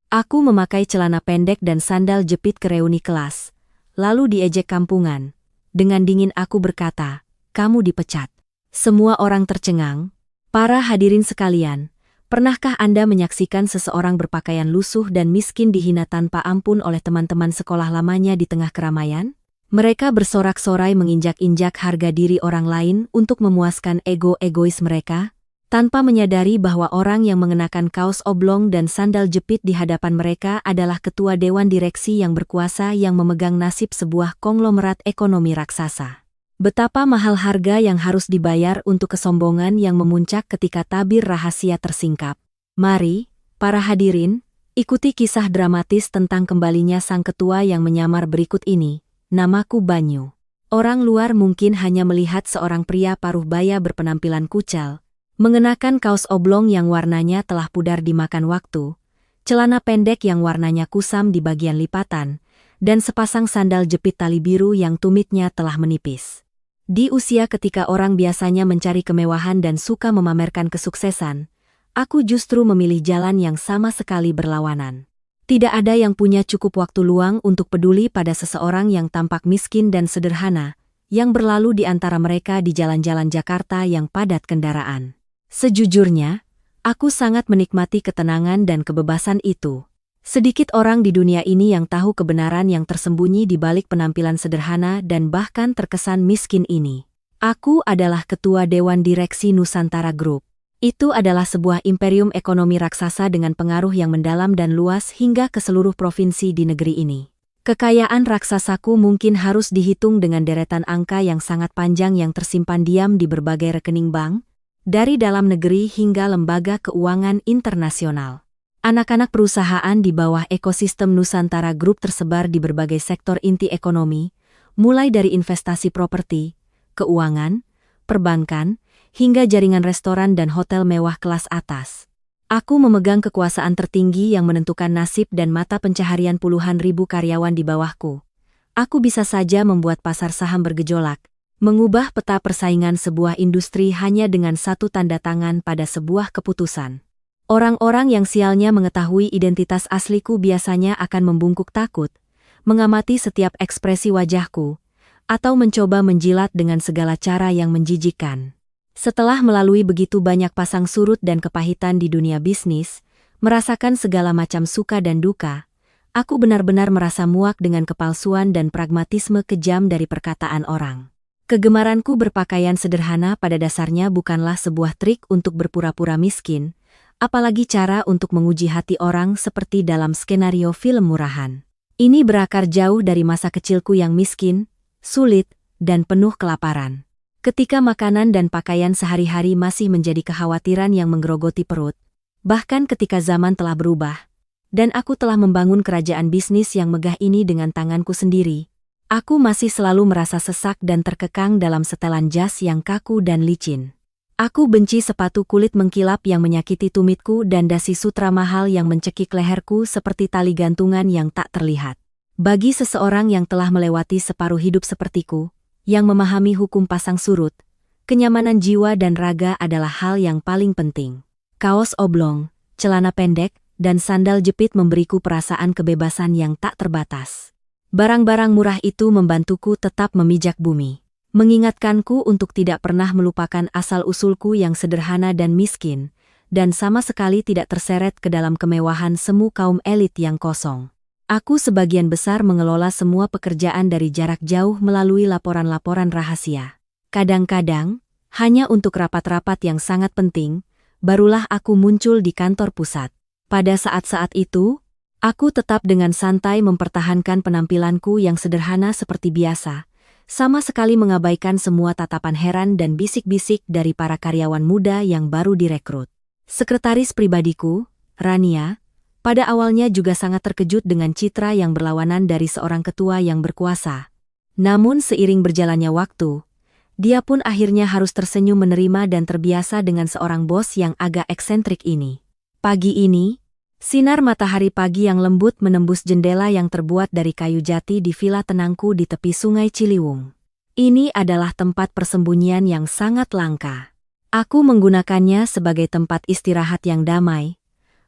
Aku memakai celana pendek dan sandal jepit ke reuni kelas, lalu diejek kampungan. Dengan dingin aku berkata, "Kamu dipecat." Semua orang tercengang. Para hadirin sekalian, pernahkah Anda menyaksikan seseorang berpakaian lusuh dan miskin dihina tanpa ampun oleh teman-teman sekolah lamanya di tengah keramaian? Mereka bersorak-sorai menginjak-injak harga diri orang lain untuk memuaskan ego egois mereka, tanpa menyadari bahwa orang yang mengenakan kaos oblong dan sandal jepit di hadapan mereka adalah ketua dewan direksi yang berkuasa yang memegang nasib sebuah konglomerat ekonomi raksasa. Betapa mahal harga yang harus dibayar untuk kesombongan yang memuncak ketika tabir rahasia tersingkap. Mari, para hadirin, ikuti kisah dramatis tentang kembalinya sang ketua yang menyamar berikut ini. Namaku Banyu. Orang luar mungkin hanya melihat seorang pria paruh baya berpenampilan kucal, mengenakan kaos oblong yang warnanya telah pudar dimakan waktu, celana pendek yang warnanya kusam di bagian lipatan, dan sepasang sandal jepit tali biru yang tumitnya telah menipis. Di usia ketika orang biasanya mencari kemewahan dan suka memamerkan kesuksesan, aku justru memilih jalan yang sama sekali berlawanan. Tidak ada yang punya cukup waktu luang untuk peduli pada seseorang yang tampak miskin dan sederhana, yang berlalu di antara mereka di jalan-jalan Jakarta yang padat kendaraan. Sejujurnya, aku sangat menikmati ketenangan dan kebebasan itu. Sedikit orang di dunia ini yang tahu kebenaran yang tersembunyi di balik penampilan sederhana dan bahkan terkesan miskin ini. Aku adalah ketua Dewan Direksi Nusantara Group. Itu adalah sebuah imperium ekonomi raksasa dengan pengaruh yang mendalam dan luas hingga ke seluruh provinsi di negeri ini. Kekayaan raksasaku mungkin harus dihitung dengan deretan angka yang sangat panjang yang tersimpan diam di berbagai rekening bank, dari dalam negeri hingga lembaga keuangan internasional. Anak-anak perusahaan di bawah ekosistem Nusantara Group tersebar di berbagai sektor inti ekonomi, mulai dari investasi properti, keuangan, perbankan, hingga jaringan restoran dan hotel mewah kelas atas. Aku memegang kekuasaan tertinggi yang menentukan nasib dan mata pencaharian puluhan ribu karyawan di bawahku. Aku bisa saja membuat pasar saham bergejolak, mengubah peta persaingan sebuah industri hanya dengan satu tanda tangan pada sebuah keputusan. Orang-orang yang sialnya mengetahui identitas asliku biasanya akan membungkuk takut, mengamati setiap ekspresi wajahku, atau mencoba menjilat dengan segala cara yang menjijikkan. Setelah melalui begitu banyak pasang surut dan kepahitan di dunia bisnis, merasakan segala macam suka dan duka, aku benar-benar merasa muak dengan kepalsuan dan pragmatisme kejam dari perkataan orang. Kegemaranku berpakaian sederhana pada dasarnya bukanlah sebuah trik untuk berpura-pura miskin, apalagi cara untuk menguji hati orang seperti dalam skenario film murahan. Ini berakar jauh dari masa kecilku yang miskin, sulit, dan penuh kelaparan. Ketika makanan dan pakaian sehari-hari masih menjadi kekhawatiran yang menggerogoti perut, bahkan ketika zaman telah berubah, dan aku telah membangun kerajaan bisnis yang megah ini dengan tanganku sendiri, aku masih selalu merasa sesak dan terkekang dalam setelan jas yang kaku dan licin. Aku benci sepatu kulit mengkilap yang menyakiti tumitku dan dasi sutra mahal yang mencekik leherku seperti tali gantungan yang tak terlihat. Bagi seseorang yang telah melewati separuh hidup sepertiku, yang memahami hukum pasang surut, kenyamanan jiwa dan raga adalah hal yang paling penting. Kaos oblong, celana pendek, dan sandal jepit memberiku perasaan kebebasan yang tak terbatas. Barang-barang murah itu membantuku tetap memijak bumi, mengingatkanku untuk tidak pernah melupakan asal-usulku yang sederhana dan miskin, dan sama sekali tidak terseret ke dalam kemewahan semu kaum elit yang kosong. Aku sebagian besar mengelola semua pekerjaan dari jarak jauh melalui laporan-laporan rahasia. Kadang-kadang, hanya untuk rapat-rapat yang sangat penting, barulah aku muncul di kantor pusat. Pada saat-saat itu, aku tetap dengan santai mempertahankan penampilanku yang sederhana seperti biasa, sama sekali mengabaikan semua tatapan heran dan bisik-bisik dari para karyawan muda yang baru direkrut. Sekretaris pribadiku, Rania, pada awalnya juga sangat terkejut dengan citra yang berlawanan dari seorang ketua yang berkuasa. Namun seiring berjalannya waktu, dia pun akhirnya harus tersenyum menerima dan terbiasa dengan seorang bos yang agak eksentrik ini. Pagi ini, sinar matahari pagi yang lembut menembus jendela yang terbuat dari kayu jati di villa tenangku di tepi Sungai Ciliwung. Ini adalah tempat persembunyian yang sangat langka. Aku menggunakannya sebagai tempat istirahat yang damai,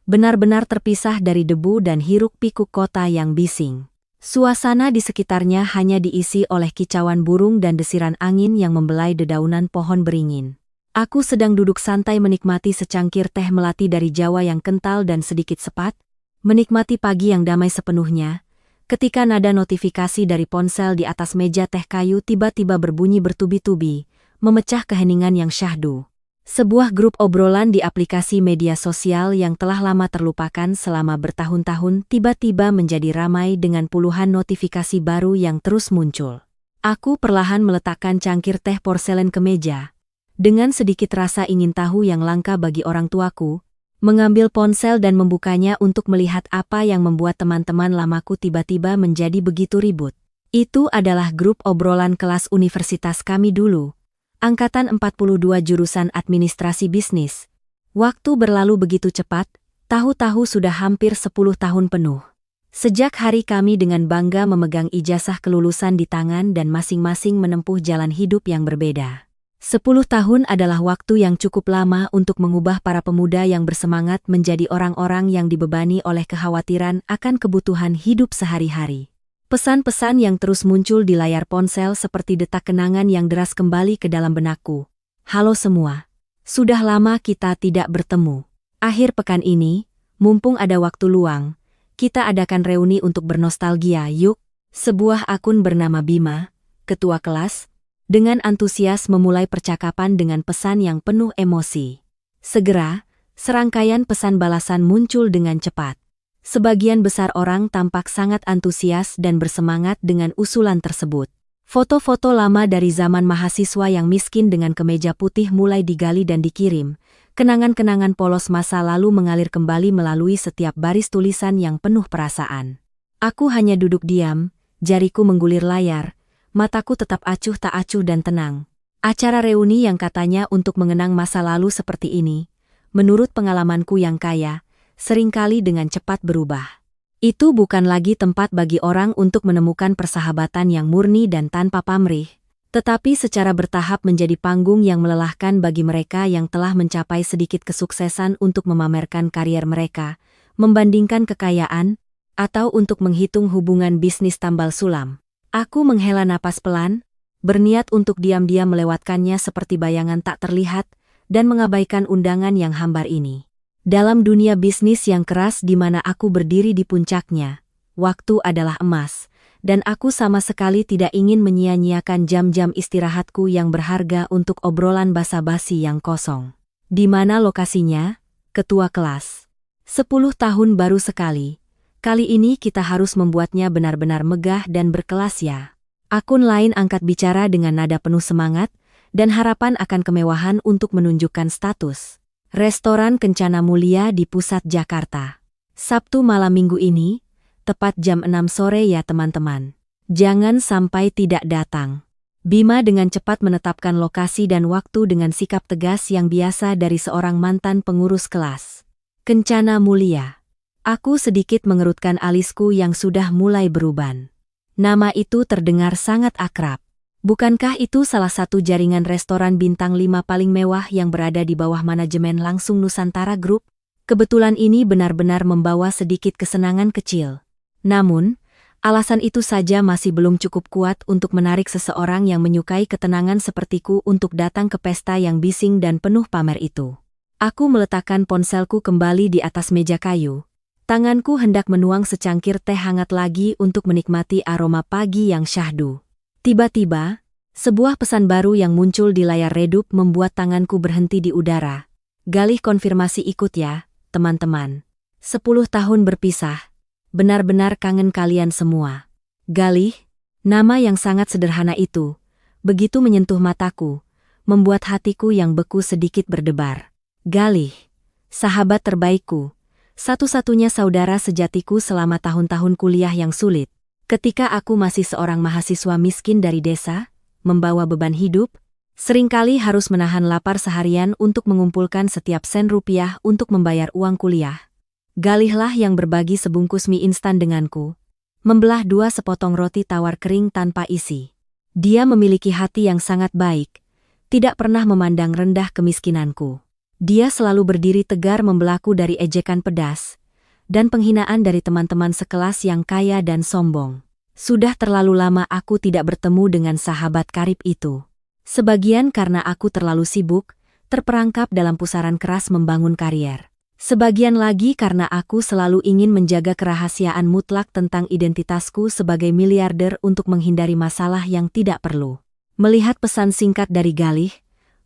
benar-benar terpisah dari debu dan hiruk-pikuk kota yang bising. Suasana di sekitarnya hanya diisi oleh kicauan burung dan desiran angin yang membelai dedaunan pohon beringin. Aku sedang duduk santai menikmati secangkir teh melati dari Jawa yang kental dan sedikit sepat, menikmati pagi yang damai sepenuhnya, ketika nada notifikasi dari ponsel di atas meja teh kayu tiba-tiba berbunyi bertubi-tubi, memecah keheningan yang syahdu. Sebuah grup obrolan di aplikasi media sosial yang telah lama terlupakan selama bertahun-tahun tiba-tiba menjadi ramai dengan puluhan notifikasi baru yang terus muncul. Aku perlahan meletakkan cangkir teh porselen ke meja. Dengan sedikit rasa ingin tahu yang langka bagi orang tuaku, mengambil ponsel dan membukanya untuk melihat apa yang membuat teman-teman lamaku tiba-tiba menjadi begitu ribut. Itu adalah grup obrolan kelas universitas kami dulu. Angkatan 42 jurusan administrasi bisnis. Waktu berlalu begitu cepat, tahu-tahu sudah hampir 10 tahun penuh. Sejak hari kami dengan bangga memegang ijazah kelulusan di tangan dan masing-masing menempuh jalan hidup yang berbeda. 10 tahun adalah waktu yang cukup lama untuk mengubah para pemuda yang bersemangat menjadi orang-orang yang dibebani oleh kekhawatiran akan kebutuhan hidup sehari-hari. Pesan-pesan yang terus muncul di layar ponsel seperti detak kenangan yang deras kembali ke dalam benakku. Halo semua. Sudah lama kita tidak bertemu. Akhir pekan ini, mumpung ada waktu luang, kita adakan reuni untuk bernostalgia yuk. Sebuah akun bernama Bima, ketua kelas, dengan antusias memulai percakapan dengan pesan yang penuh emosi. Segera, serangkaian pesan balasan muncul dengan cepat. Sebagian besar orang tampak sangat antusias dan bersemangat dengan usulan tersebut. Foto-foto lama dari zaman mahasiswa yang miskin dengan kemeja putih mulai digali dan dikirim. Kenangan-kenangan polos masa lalu mengalir kembali melalui setiap baris tulisan yang penuh perasaan. Aku hanya duduk diam, jariku menggulir layar, mataku tetap acuh tak acuh dan tenang. Acara reuni yang katanya untuk mengenang masa lalu seperti ini, menurut pengalamanku yang kaya, seringkali dengan cepat berubah. Itu bukan lagi tempat bagi orang untuk menemukan persahabatan yang murni dan tanpa pamrih, tetapi secara bertahap menjadi panggung yang melelahkan bagi mereka yang telah mencapai sedikit kesuksesan untuk memamerkan karier mereka, membandingkan kekayaan, atau untuk menghitung hubungan bisnis tambal sulam. Aku menghela napas pelan, berniat untuk diam-diam melewatkannya seperti bayangan tak terlihat, dan mengabaikan undangan yang hambar ini. Dalam dunia bisnis yang keras di mana aku berdiri di puncaknya, waktu adalah emas, dan aku sama sekali tidak ingin menyia-nyiakan jam-jam istirahatku yang berharga untuk obrolan basa-basi yang kosong. Di mana lokasinya? Ketua kelas. 10 tahun baru sekali. Kali ini kita harus membuatnya benar-benar megah dan berkelas ya. Akun lain angkat bicara dengan nada penuh semangat, dan harapan akan kemewahan untuk menunjukkan status. Restoran Kencana Mulia di pusat Jakarta. Sabtu malam minggu ini, tepat jam 6 sore ya teman-teman. Jangan sampai tidak datang. Bima dengan cepat menetapkan lokasi dan waktu dengan sikap tegas yang biasa dari seorang mantan pengurus kelas. Kencana Mulia. Aku sedikit mengerutkan alisku yang sudah mulai beruban. Nama itu terdengar sangat akrab. Bukankah itu salah satu jaringan restoran bintang 5 paling mewah yang berada di bawah manajemen langsung Nusantara Group? Kebetulan ini benar-benar membawa sedikit kesenangan kecil. Namun, alasan itu saja masih belum cukup kuat untuk menarik seseorang yang menyukai ketenangan sepertiku untuk datang ke pesta yang bising dan penuh pamer itu. Aku meletakkan ponselku kembali di atas meja kayu. Tanganku hendak menuang secangkir teh hangat lagi untuk menikmati aroma pagi yang syahdu. Tiba-tiba, sebuah pesan baru yang muncul di layar redup membuat tanganku berhenti di udara. Galih konfirmasi ikut ya, teman-teman. 10 tahun berpisah. Benar-benar kangen kalian semua. Galih, nama yang sangat sederhana itu, begitu menyentuh mataku, membuat hatiku yang beku sedikit berdebar. Galih, sahabat terbaikku, satu-satunya saudara sejatiku selama tahun-tahun kuliah yang sulit. Ketika aku masih seorang mahasiswa miskin dari desa, membawa beban hidup, seringkali harus menahan lapar seharian untuk mengumpulkan setiap sen rupiah untuk membayar uang kuliah. Galihlah yang berbagi sebungkus mie instan denganku, membelah 2 sepotong roti tawar kering tanpa isi. Dia memiliki hati yang sangat baik, tidak pernah memandang rendah kemiskinanku. Dia selalu berdiri tegar membelaku dari ejekan pedas dan penghinaan dari teman-teman sekelas yang kaya dan sombong. Sudah terlalu lama aku tidak bertemu dengan sahabat karib itu. Sebagian karena aku terlalu sibuk, terperangkap dalam pusaran keras membangun karier. Sebagian lagi karena aku selalu ingin menjaga kerahasiaan mutlak tentang identitasku sebagai miliarder untuk menghindari masalah yang tidak perlu. Melihat pesan singkat dari Galih,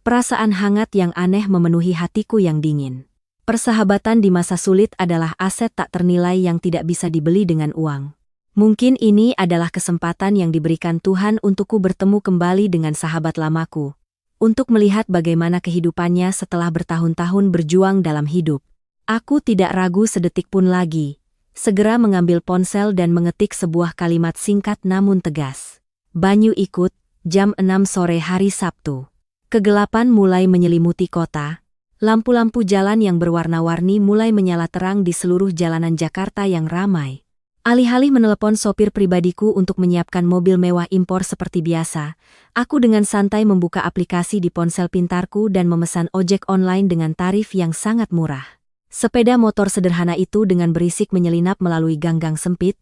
perasaan hangat yang aneh memenuhi hatiku yang dingin. Persahabatan di masa sulit adalah aset tak ternilai yang tidak bisa dibeli dengan uang. Mungkin ini adalah kesempatan yang diberikan Tuhan untukku bertemu kembali dengan sahabat lamaku, untuk melihat bagaimana kehidupannya setelah bertahun-tahun berjuang dalam hidup. Aku tidak ragu sedetik pun lagi, segera mengambil ponsel dan mengetik sebuah kalimat singkat namun tegas. Banyu ikut, jam 6 sore hari Sabtu. Kegelapan mulai menyelimuti kota. Lampu-lampu jalan yang berwarna-warni mulai menyala terang di seluruh jalanan Jakarta yang ramai. Alih-alih menelepon sopir pribadiku untuk menyiapkan mobil mewah impor seperti biasa, aku dengan santai membuka aplikasi di ponsel pintarku dan memesan ojek online dengan tarif yang sangat murah. Sepeda motor sederhana itu dengan berisik menyelinap melalui gang-gang sempit,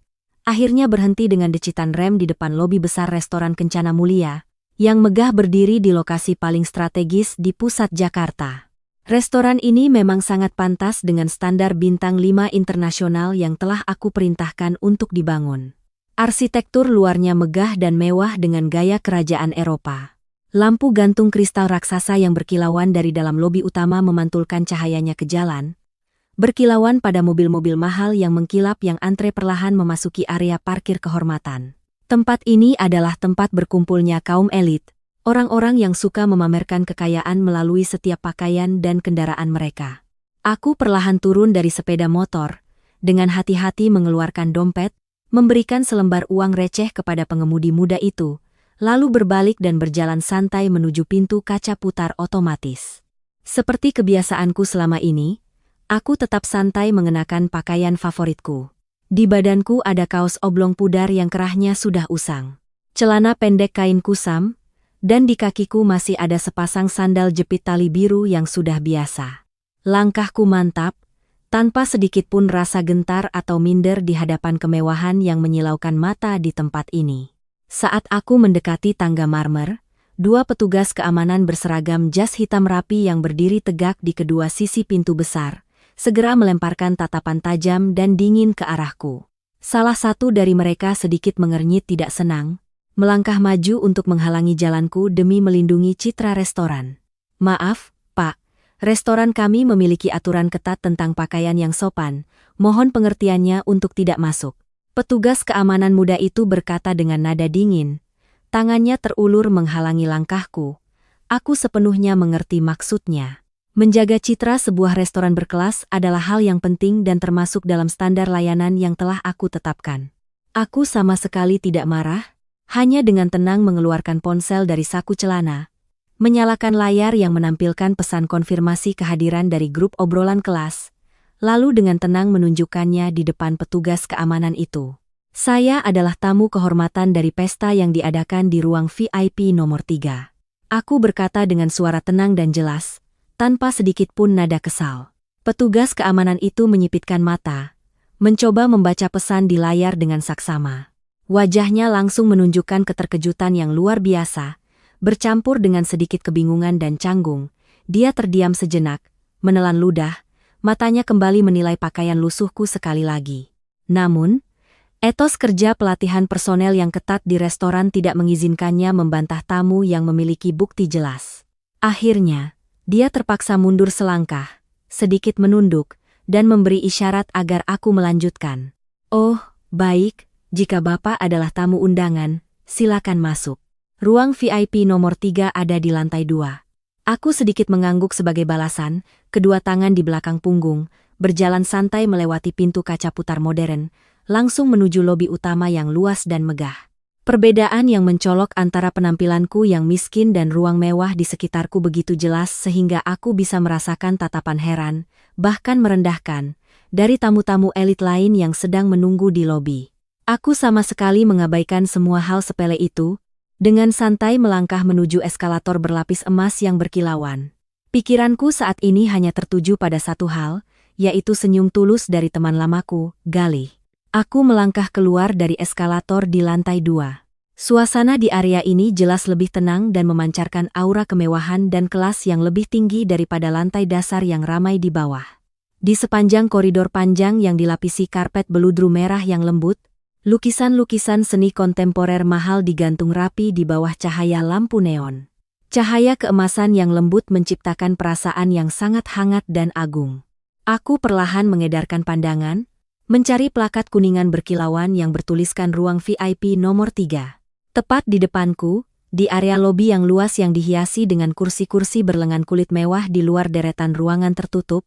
akhirnya berhenti dengan decitan rem di depan lobi besar restoran Kencana Mulia, yang megah berdiri di lokasi paling strategis di pusat Jakarta. Restoran ini memang sangat pantas dengan standar bintang 5 internasional yang telah aku perintahkan untuk dibangun. Arsitektur luarnya megah dan mewah dengan gaya kerajaan Eropa. Lampu gantung kristal raksasa yang berkilauan dari dalam lobi utama memantulkan cahayanya ke jalan, berkilauan pada mobil-mobil mahal yang mengkilap yang antre perlahan memasuki area parkir kehormatan. Tempat ini adalah tempat berkumpulnya kaum elit, orang-orang yang suka memamerkan kekayaan melalui setiap pakaian dan kendaraan mereka. Aku perlahan turun dari sepeda motor, dengan hati-hati mengeluarkan dompet, memberikan selembar uang receh kepada pengemudi muda itu, lalu berbalik dan berjalan santai menuju pintu kaca putar otomatis. Seperti kebiasaanku selama ini, aku tetap santai mengenakan pakaian favoritku. Di badanku ada kaos oblong pudar yang kerahnya sudah usang, celana pendek kain kusam, dan di kakiku masih ada sepasang sandal jepit tali biru yang sudah biasa. Langkahku mantap, tanpa sedikit pun rasa gentar atau minder di hadapan kemewahan yang menyilaukan mata di tempat ini. Saat aku mendekati tangga marmer, dua petugas keamanan berseragam jas hitam rapi yang berdiri tegak di kedua sisi pintu besar, segera melemparkan tatapan tajam dan dingin ke arahku. Salah satu dari mereka sedikit mengernyit tidak senang, melangkah maju untuk menghalangi jalanku demi melindungi citra restoran. Maaf, Pak, restoran kami memiliki aturan ketat tentang pakaian yang sopan, mohon pengertiannya untuk tidak masuk. Petugas keamanan muda itu berkata dengan nada dingin, tangannya terulur menghalangi langkahku. Aku sepenuhnya mengerti maksudnya. Menjaga citra sebuah restoran berkelas adalah hal yang penting dan termasuk dalam standar layanan yang telah aku tetapkan. Aku sama sekali tidak marah, hanya dengan tenang mengeluarkan ponsel dari saku celana, menyalakan layar yang menampilkan pesan konfirmasi kehadiran dari grup obrolan kelas, lalu dengan tenang menunjukkannya di depan petugas keamanan itu. Saya adalah tamu kehormatan dari pesta yang diadakan di ruang VIP nomor 3. Aku berkata dengan suara tenang dan jelas, tanpa sedikit pun nada kesal. Petugas keamanan itu menyipitkan mata, mencoba membaca pesan di layar dengan saksama. Wajahnya langsung menunjukkan keterkejutan yang luar biasa, bercampur dengan sedikit kebingungan dan canggung. Dia terdiam sejenak, menelan ludah, matanya kembali menilai pakaian lusuhku sekali lagi. Namun, etos kerja pelatihan personel yang ketat di restoran tidak mengizinkannya membantah tamu yang memiliki bukti jelas. Akhirnya, dia terpaksa mundur selangkah, sedikit menunduk, dan memberi isyarat agar aku melanjutkan. Oh, baik, jika Bapak adalah tamu undangan, silakan masuk. Ruang VIP nomor 3 ada di lantai 2. Aku sedikit mengangguk sebagai balasan, kedua tangan di belakang punggung, berjalan santai melewati pintu kaca putar modern, langsung menuju lobi utama yang luas dan megah. Perbedaan yang mencolok antara penampilanku yang miskin dan ruang mewah di sekitarku begitu jelas sehingga aku bisa merasakan tatapan heran, bahkan merendahkan, dari tamu-tamu elit lain yang sedang menunggu di lobi. Aku sama sekali mengabaikan semua hal sepele itu, dengan santai melangkah menuju eskalator berlapis emas yang berkilauan. Pikiranku saat ini hanya tertuju pada satu hal, yaitu senyum tulus dari teman lamaku, Galih. Aku melangkah keluar dari eskalator di lantai 2. Suasana di area ini jelas lebih tenang dan memancarkan aura kemewahan dan kelas yang lebih tinggi daripada lantai dasar yang ramai di bawah. Di sepanjang koridor panjang yang dilapisi karpet beludru merah yang lembut, lukisan-lukisan seni kontemporer mahal digantung rapi di bawah cahaya lampu neon. Cahaya keemasan yang lembut menciptakan perasaan yang sangat hangat dan agung. Aku perlahan mengedarkan pandangan, mencari plakat kuningan berkilauan yang bertuliskan ruang VIP nomor 3. Tepat di depanku, di area lobi yang luas yang dihiasi dengan kursi-kursi berlengan kulit mewah di luar deretan ruangan tertutup,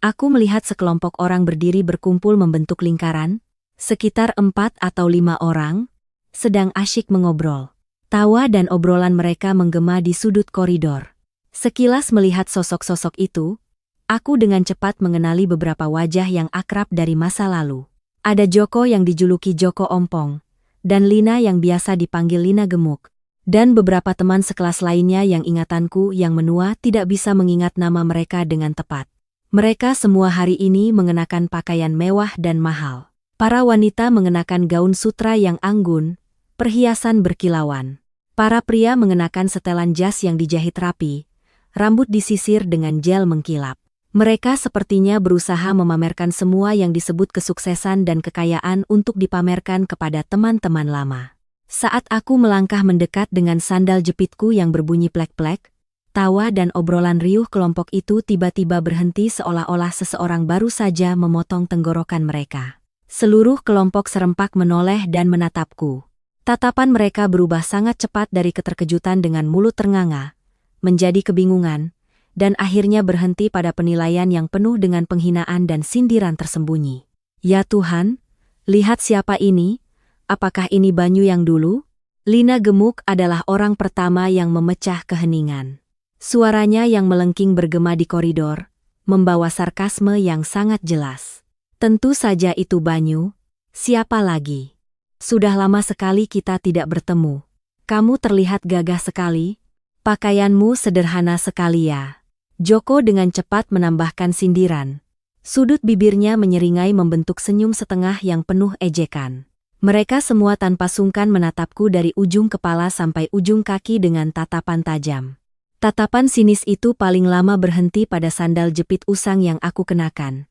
aku melihat sekelompok orang berdiri berkumpul membentuk lingkaran, sekitar 4 atau 5 orang, sedang asyik mengobrol. Tawa dan obrolan mereka menggema di sudut koridor. Sekilas melihat sosok-sosok itu, aku dengan cepat mengenali beberapa wajah yang akrab dari masa lalu. Ada Joko yang dijuluki Joko Ompong, dan Lina yang biasa dipanggil Lina Gemuk, dan beberapa teman sekelas lainnya yang ingatanku yang menua tidak bisa mengingat nama mereka dengan tepat. Mereka semua hari ini mengenakan pakaian mewah dan mahal. Para wanita mengenakan gaun sutra yang anggun, perhiasan berkilauan. Para pria mengenakan setelan jas yang dijahit rapi, rambut disisir dengan gel mengkilap. Mereka sepertinya berusaha memamerkan semua yang disebut kesuksesan dan kekayaan untuk dipamerkan kepada teman-teman lama. Saat aku melangkah mendekat dengan sandal jepitku yang berbunyi plek-plek, tawa dan obrolan riuh kelompok itu tiba-tiba berhenti seolah-olah seseorang baru saja memotong tenggorokan mereka. Seluruh kelompok serempak menoleh dan menatapku. Tatapan mereka berubah sangat cepat dari keterkejutan dengan mulut ternganga, menjadi kebingungan, dan akhirnya berhenti pada penilaian yang penuh dengan penghinaan dan sindiran tersembunyi. Ya Tuhan, lihat siapa ini? Apakah ini Banyu yang dulu? Lina Gemuk adalah orang pertama yang memecah keheningan. Suaranya yang melengking bergema di koridor, membawa sarkasme yang sangat jelas. Tentu saja itu Banyu. Siapa lagi? Sudah lama sekali kita tidak bertemu. Kamu terlihat gagah sekali. Pakaianmu sederhana sekali ya. Joko dengan cepat menambahkan sindiran. Sudut bibirnya menyeringai membentuk senyum setengah yang penuh ejekan. Mereka semua tanpa sungkan menatapku dari ujung kepala sampai ujung kaki dengan tatapan tajam. Tatapan sinis itu paling lama berhenti pada sandal jepit usang yang aku kenakan.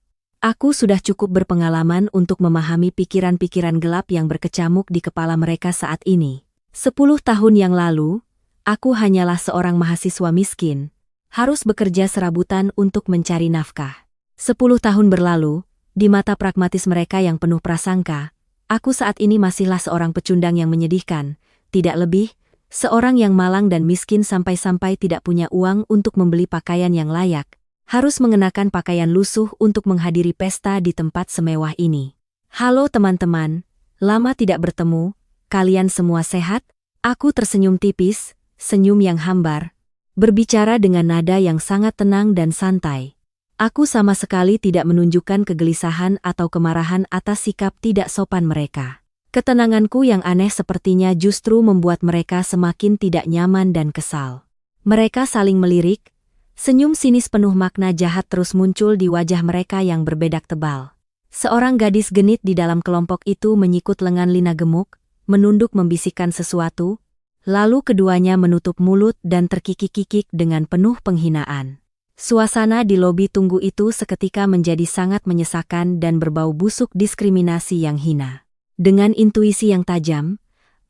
Aku sudah cukup berpengalaman untuk memahami pikiran-pikiran gelap yang berkecamuk di kepala mereka saat ini. 10 tahun yang lalu, aku hanyalah seorang mahasiswa miskin, harus bekerja serabutan untuk mencari nafkah. 10 tahun berlalu, di mata pragmatis mereka yang penuh prasangka, aku saat ini masihlah seorang pecundang yang menyedihkan, tidak lebih, seorang yang malang dan miskin sampai-sampai tidak punya uang untuk membeli pakaian yang layak, harus mengenakan pakaian lusuh untuk menghadiri pesta di tempat semewah ini. Halo teman-teman, lama tidak bertemu, kalian semua sehat? Aku tersenyum tipis, senyum yang hambar, berbicara dengan nada yang sangat tenang dan santai. Aku sama sekali tidak menunjukkan kegelisahan atau kemarahan atas sikap tidak sopan mereka. Ketenanganku yang aneh sepertinya justru membuat mereka semakin tidak nyaman dan kesal. Mereka saling melirik, senyum sinis penuh makna jahat terus muncul di wajah mereka yang berbedak tebal. Seorang gadis genit di dalam kelompok itu menyikut lengan Lina Gemuk, menunduk membisikkan sesuatu, lalu keduanya menutup mulut dan terkikik-kikik dengan penuh penghinaan. Suasana di lobi tunggu itu seketika menjadi sangat menyesakan dan berbau busuk diskriminasi yang hina. Dengan intuisi yang tajam,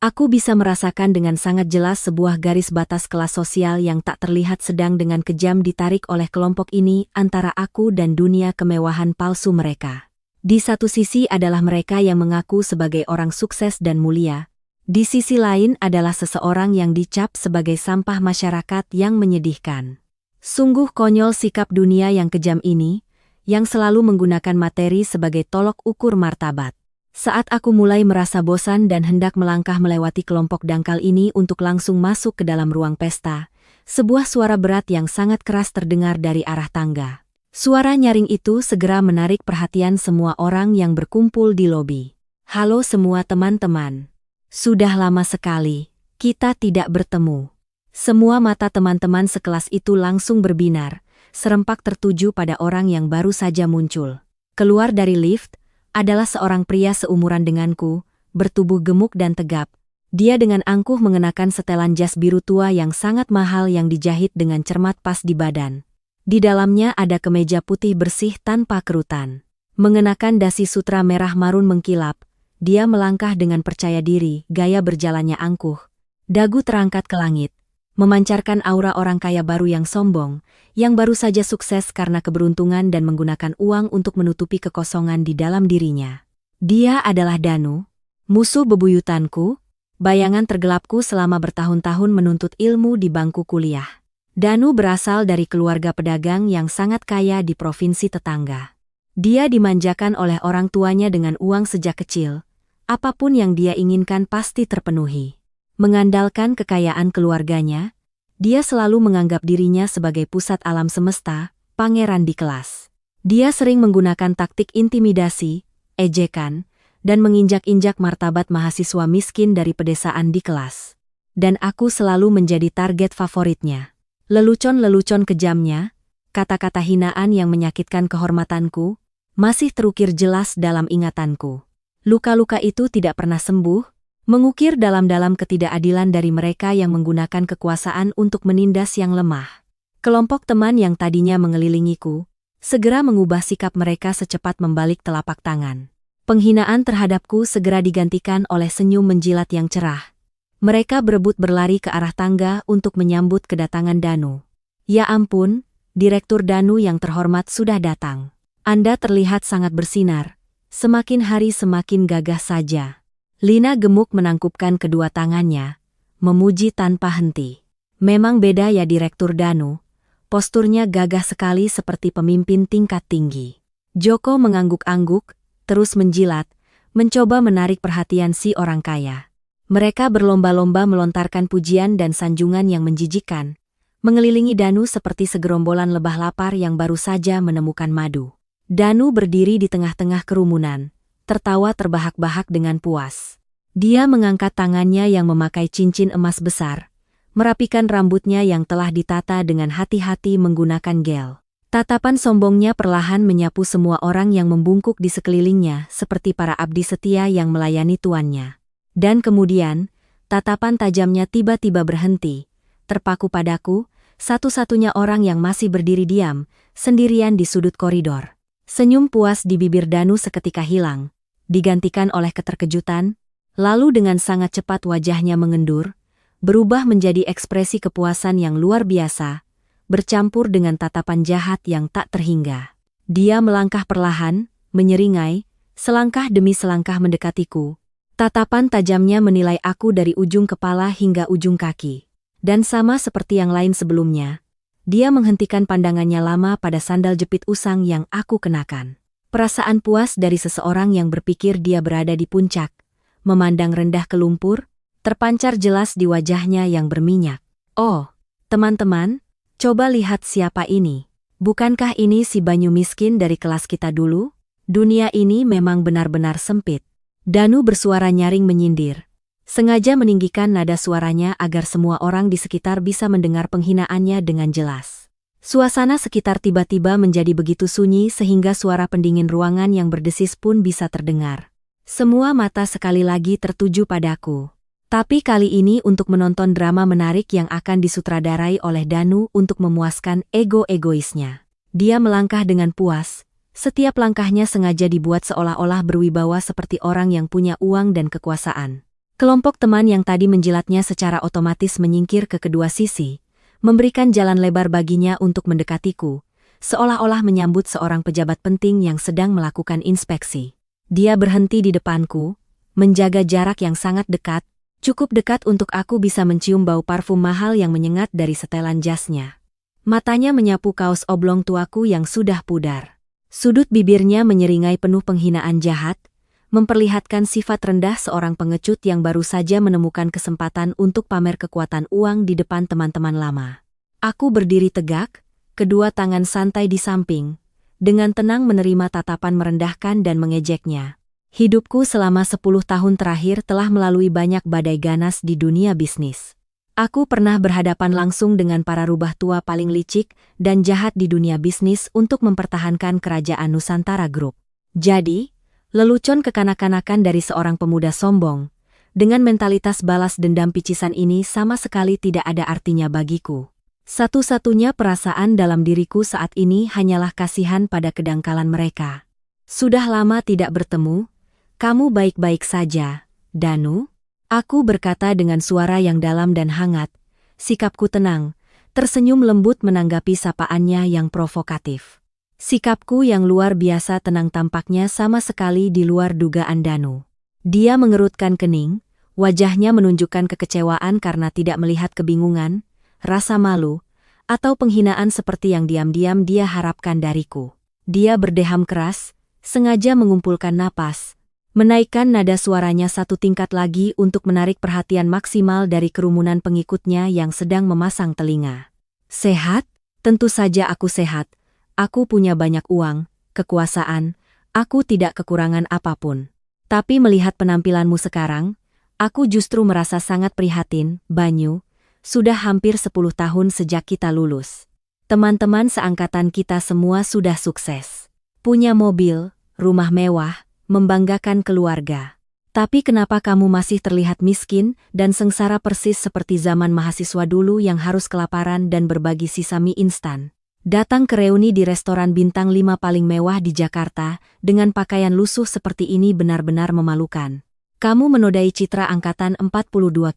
aku bisa merasakan dengan sangat jelas sebuah garis batas kelas sosial yang tak terlihat sedang dengan kejam ditarik oleh kelompok ini antara aku dan dunia kemewahan palsu mereka. Di satu sisi adalah mereka yang mengaku sebagai orang sukses dan mulia, di sisi lain adalah seseorang yang dicap sebagai sampah masyarakat yang menyedihkan. Sungguh konyol sikap dunia yang kejam ini, yang selalu menggunakan materi sebagai tolok ukur martabat. Saat aku mulai merasa bosan dan hendak melangkah melewati kelompok dangkal ini untuk langsung masuk ke dalam ruang pesta, sebuah suara berat yang sangat keras terdengar dari arah tangga. Suara nyaring itu segera menarik perhatian semua orang yang berkumpul di lobi. Halo semua teman-teman. Sudah lama sekali, kita tidak bertemu. Semua mata teman-teman sekelas itu langsung berbinar, serempak tertuju pada orang yang baru saja muncul. Keluar dari lift adalah seorang pria seumuran denganku, bertubuh gemuk dan tegap. Dia dengan angkuh mengenakan setelan jas biru tua yang sangat mahal yang dijahit dengan cermat pas di badan. Di dalamnya ada kemeja putih bersih tanpa kerutan. Mengenakan dasi sutra merah marun mengkilap, dia melangkah dengan percaya diri, gaya berjalannya angkuh. Dagu terangkat ke langit, memancarkan aura orang kaya baru yang sombong, yang baru saja sukses karena keberuntungan dan menggunakan uang untuk menutupi kekosongan di dalam dirinya. Dia adalah Danu, musuh bebuyutanku, bayangan tergelapku selama bertahun-tahun menuntut ilmu di bangku kuliah. Danu berasal dari keluarga pedagang yang sangat kaya di provinsi tetangga. Dia dimanjakan oleh orang tuanya dengan uang sejak kecil. Apapun yang dia inginkan pasti terpenuhi. Mengandalkan kekayaan keluarganya, dia selalu menganggap dirinya sebagai pusat alam semesta, pangeran di kelas. Dia sering menggunakan taktik intimidasi, ejekan, dan menginjak-injak martabat mahasiswa miskin dari pedesaan di kelas. Dan aku selalu menjadi target favoritnya. Lelucon-lelucon kejamnya, kata-kata hinaan yang menyakitkan kehormatanku, masih terukir jelas dalam ingatanku. Luka-luka itu tidak pernah sembuh, mengukir dalam-dalam ketidakadilan dari mereka yang menggunakan kekuasaan untuk menindas yang lemah. Kelompok teman yang tadinya mengelilingiku, segera mengubah sikap mereka secepat membalik telapak tangan. Penghinaan terhadapku segera digantikan oleh senyum menjilat yang cerah. Mereka berebut berlari ke arah tangga untuk menyambut kedatangan Danu. Ya ampun, Direktur Danu yang terhormat sudah datang. Anda terlihat sangat bersinar, semakin hari semakin gagah saja. Lina gemuk menangkupkan kedua tangannya, memuji tanpa henti. Memang beda ya Direktur Danu, posturnya gagah sekali seperti pemimpin tingkat tinggi. Joko mengangguk-angguk, terus menjilat, mencoba menarik perhatian si orang kaya. Mereka berlomba-lomba melontarkan pujian dan sanjungan yang menjijikkan, mengelilingi Danu seperti segerombolan lebah lapar yang baru saja menemukan madu. Danu berdiri di tengah-tengah kerumunan, tertawa terbahak-bahak dengan puas. Dia mengangkat tangannya yang memakai cincin emas besar, merapikan rambutnya yang telah ditata dengan hati-hati menggunakan gel. Tatapan sombongnya perlahan menyapu semua orang yang membungkuk di sekelilingnya seperti para abdi setia yang melayani tuannya. Dan kemudian, tatapan tajamnya tiba-tiba berhenti, terpaku padaku, satu-satunya orang yang masih berdiri diam, sendirian di sudut koridor. Senyum puas di bibir Danu seketika hilang, digantikan oleh keterkejutan, lalu dengan sangat cepat wajahnya mengendur, berubah menjadi ekspresi kepuasan yang luar biasa, bercampur dengan tatapan jahat yang tak terhingga. Dia melangkah perlahan, menyeringai, selangkah demi selangkah mendekatiku. Tatapan tajamnya menilai aku dari ujung kepala hingga ujung kaki. Dan sama seperti yang lain sebelumnya, dia menghentikan pandangannya lama pada sandal jepit usang yang aku kenakan. Perasaan puas dari seseorang yang berpikir dia berada di puncak, memandang rendah ke lumpur, terpancar jelas di wajahnya yang berminyak. Oh, teman-teman, coba lihat siapa ini. Bukankah ini si Banyu miskin dari kelas kita dulu? Dunia ini memang benar-benar sempit. Danu bersuara nyaring menyindir. Sengaja meninggikan nada suaranya agar semua orang di sekitar bisa mendengar penghinaannya dengan jelas. Suasana sekitar tiba-tiba menjadi begitu sunyi sehingga suara pendingin ruangan yang berdesis pun bisa terdengar. Semua mata sekali lagi tertuju padaku. Tapi kali ini untuk menonton drama menarik yang akan disutradarai oleh Danu untuk memuaskan ego-egoisnya. Dia melangkah dengan puas. Setiap langkahnya sengaja dibuat seolah-olah berwibawa seperti orang yang punya uang dan kekuasaan. Kelompok teman yang tadi menjilatnya secara otomatis menyingkir ke kedua sisi, memberikan jalan lebar baginya untuk mendekatiku, seolah-olah menyambut seorang pejabat penting yang sedang melakukan inspeksi. Dia berhenti di depanku, menjaga jarak yang sangat dekat, cukup dekat untuk aku bisa mencium bau parfum mahal yang menyengat dari setelan jasnya. Matanya menyapu kaos oblong tuaku yang sudah pudar. Sudut bibirnya menyeringai penuh penghinaan jahat, memperlihatkan sifat rendah seorang pengecut yang baru saja menemukan kesempatan untuk pamer kekuatan uang di depan teman-teman lama. Aku berdiri tegak, kedua tangan santai di samping, dengan tenang menerima tatapan merendahkan dan mengejeknya. Hidupku selama 10 tahun terakhir telah melalui banyak badai ganas di dunia bisnis. Aku pernah berhadapan langsung dengan para rubah tua paling licik dan jahat di dunia bisnis untuk mempertahankan kerajaan Nusantara Group. Jadi, lelucon kekanak-kanakan dari seorang pemuda sombong, dengan mentalitas balas dendam picisan ini sama sekali tidak ada artinya bagiku. Satu-satunya perasaan dalam diriku saat ini hanyalah kasihan pada kedangkalan mereka. Sudah lama tidak bertemu, kamu baik-baik saja, Danu? Aku berkata dengan suara yang dalam dan hangat, sikapku tenang, tersenyum lembut menanggapi sapaannya yang provokatif. Sikapku yang luar biasa tenang tampaknya sama sekali di luar dugaan Danu. Dia mengerutkan kening, wajahnya menunjukkan kekecewaan karena tidak melihat kebingungan, rasa malu, atau penghinaan seperti yang diam-diam dia harapkan dariku. Dia berdeham keras, sengaja mengumpulkan napas, menaikkan nada suaranya satu tingkat lagi untuk menarik perhatian maksimal dari kerumunan pengikutnya yang sedang memasang telinga. Sehat? Tentu saja aku sehat. Aku punya banyak uang, kekuasaan, aku tidak kekurangan apapun. Tapi melihat penampilanmu sekarang, aku justru merasa sangat prihatin, Banyu. Sudah hampir 10 tahun sejak kita lulus. Teman-teman seangkatan kita semua sudah sukses. Punya mobil, rumah mewah, membanggakan keluarga. Tapi kenapa kamu masih terlihat miskin dan sengsara persis seperti zaman mahasiswa dulu yang harus kelaparan dan berbagi sisa mie instan? Datang ke reuni di restoran bintang 5 paling mewah di Jakarta dengan pakaian lusuh seperti ini benar-benar memalukan. Kamu menodai citra angkatan 42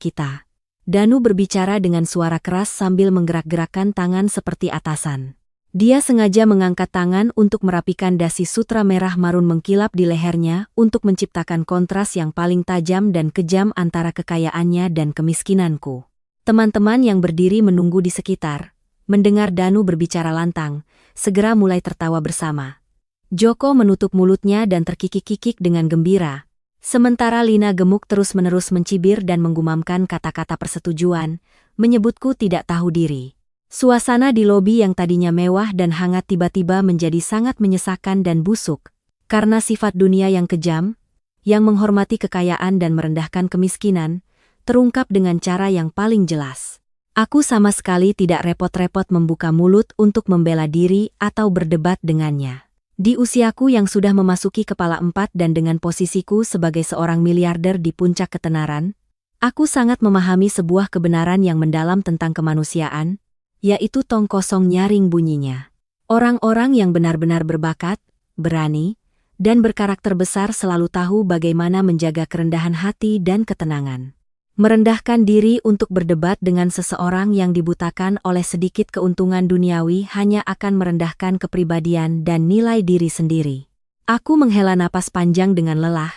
kita. Danu berbicara dengan suara keras sambil menggerak-gerakkan tangan seperti atasan. Dia sengaja mengangkat tangan untuk merapikan dasi sutra merah marun mengkilap di lehernya untuk menciptakan kontras yang paling tajam dan kejam antara kekayaannya dan kemiskinanku. Teman-teman yang berdiri menunggu di sekitar, mendengar Danu berbicara lantang, segera mulai tertawa bersama. Joko menutup mulutnya dan terkikik-kikik dengan gembira, sementara Lina gemuk terus-menerus mencibir dan menggumamkan kata-kata persetujuan, menyebutku tidak tahu diri. Suasana di lobi yang tadinya mewah dan hangat tiba-tiba menjadi sangat menyesakan dan busuk, karena sifat dunia yang kejam, yang menghormati kekayaan dan merendahkan kemiskinan, terungkap dengan cara yang paling jelas. Aku sama sekali tidak repot-repot membuka mulut untuk membela diri atau berdebat dengannya. Di usiaku yang sudah memasuki kepala 4 dan dengan posisiku sebagai seorang miliarder di puncak ketenaran, aku sangat memahami sebuah kebenaran yang mendalam tentang kemanusiaan, yaitu tong kosong nyaring bunyinya. Orang-orang yang benar-benar berbakat, berani, dan berkarakter besar selalu tahu bagaimana menjaga kerendahan hati dan ketenangan. Merendahkan diri untuk berdebat dengan seseorang yang dibutakan oleh sedikit keuntungan duniawi hanya akan merendahkan kepribadian dan nilai diri sendiri. Aku menghela napas panjang dengan lelah,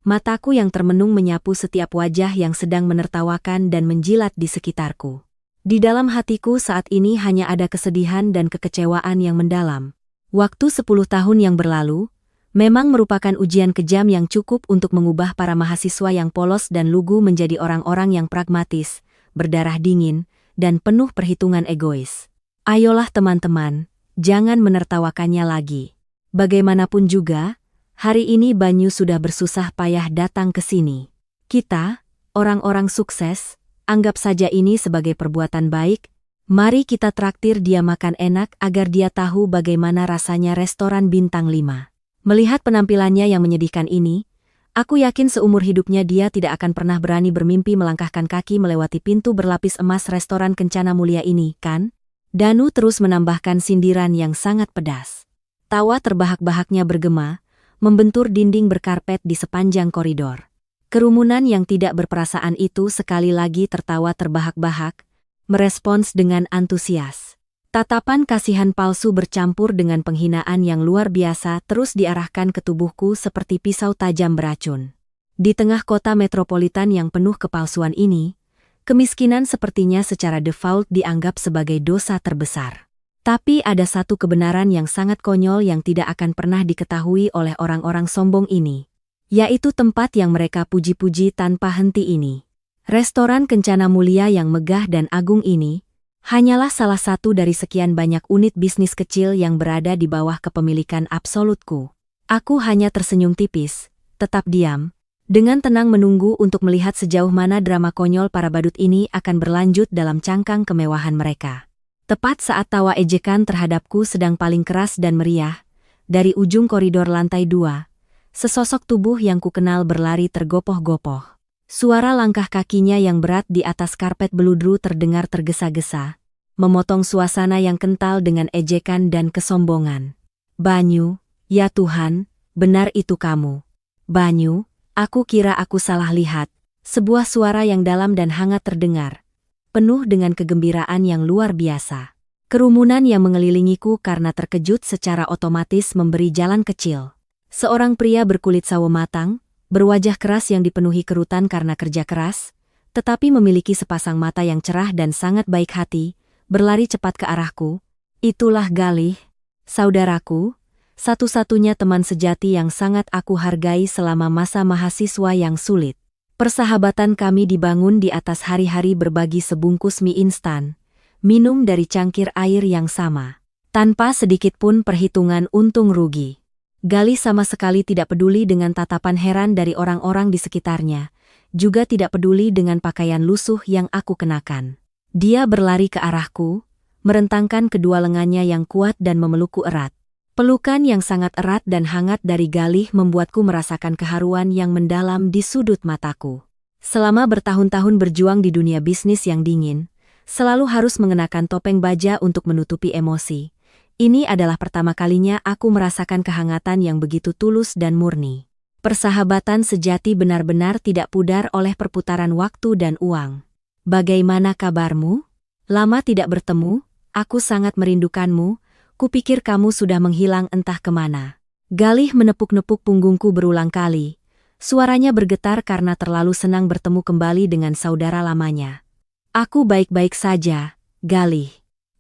mataku yang termenung menyapu setiap wajah yang sedang menertawakan dan menjilat di sekitarku. Di dalam hatiku saat ini hanya ada kesedihan dan kekecewaan yang mendalam. Waktu 10 tahun yang berlalu, memang merupakan ujian kejam yang cukup untuk mengubah para mahasiswa yang polos dan lugu menjadi orang-orang yang pragmatis, berdarah dingin, dan penuh perhitungan egois. Ayolah teman-teman, jangan menertawakannya lagi. Bagaimanapun juga, hari ini Banyu sudah bersusah payah datang ke sini. Kita, orang-orang sukses, anggap saja ini sebagai perbuatan baik, mari kita traktir dia makan enak agar dia tahu bagaimana rasanya restoran bintang 5. Melihat penampilannya yang menyedihkan ini, aku yakin seumur hidupnya dia tidak akan pernah berani bermimpi melangkahkan kaki melewati pintu berlapis emas restoran Kencana Mulia ini, kan? Danu terus menambahkan sindiran yang sangat pedas. Tawa terbahak-bahaknya bergema, membentur dinding berkarpet di sepanjang koridor. Kerumunan yang tidak berperasaan itu sekali lagi tertawa terbahak-bahak, merespons dengan antusias. Tatapan kasihan palsu bercampur dengan penghinaan yang luar biasa terus diarahkan ke tubuhku seperti pisau tajam beracun. Di tengah kota metropolitan yang penuh kepalsuan ini, kemiskinan sepertinya secara default dianggap sebagai dosa terbesar. Tapi ada satu kebenaran yang sangat konyol yang tidak akan pernah diketahui oleh orang-orang sombong ini, yaitu tempat yang mereka puji-puji tanpa henti ini. Restoran Kencana Mulia yang megah dan agung ini hanyalah salah satu dari sekian banyak unit bisnis kecil yang berada di bawah kepemilikan absolutku. Aku hanya tersenyum tipis, tetap diam, dengan tenang menunggu untuk melihat sejauh mana drama konyol para badut ini akan berlanjut dalam cangkang kemewahan mereka. Tepat saat tawa ejekan terhadapku sedang paling keras dan meriah, dari ujung koridor lantai 2, sesosok tubuh yang kukenal berlari tergopoh-gopoh. Suara langkah kakinya yang berat di atas karpet beludru terdengar tergesa-gesa, memotong suasana yang kental dengan ejekan dan kesombongan. "Banyu, ya Tuhan, benar itu kamu. Banyu, aku kira aku salah lihat." Sebuah suara yang dalam dan hangat terdengar, penuh dengan kegembiraan yang luar biasa. Kerumunan yang mengelilingiku karena terkejut secara otomatis memberi jalan kecil. Seorang pria berkulit sawo matang, berwajah keras yang dipenuhi kerutan karena kerja keras, tetapi memiliki sepasang mata yang cerah dan sangat baik hati, berlari cepat ke arahku. "Itulah Galih, saudaraku, satu-satunya teman sejati yang sangat aku hargai selama masa mahasiswa yang sulit. Persahabatan kami dibangun di atas hari-hari berbagi sebungkus mie instan, minum dari cangkir air yang sama, tanpa sedikit pun perhitungan untung rugi." Galih sama sekali tidak peduli dengan tatapan heran dari orang-orang di sekitarnya, juga tidak peduli dengan pakaian lusuh yang aku kenakan. Dia berlari ke arahku, merentangkan kedua lengannya yang kuat dan memelukku erat. Pelukan yang sangat erat dan hangat dari Galih membuatku merasakan keharuan yang mendalam di sudut mataku. Selama bertahun-tahun berjuang di dunia bisnis yang dingin, selalu harus mengenakan topeng baja untuk menutupi emosi. Ini adalah pertama kalinya aku merasakan kehangatan yang begitu tulus dan murni. Persahabatan sejati benar-benar tidak pudar oleh perputaran waktu dan uang. "Bagaimana kabarmu? Lama tidak bertemu, aku sangat merindukanmu. Kupikir kamu sudah menghilang entah kemana." Galih menepuk-nepuk punggungku berulang kali. Suaranya bergetar karena terlalu senang bertemu kembali dengan saudara lamanya. "Aku baik-baik saja, Galih.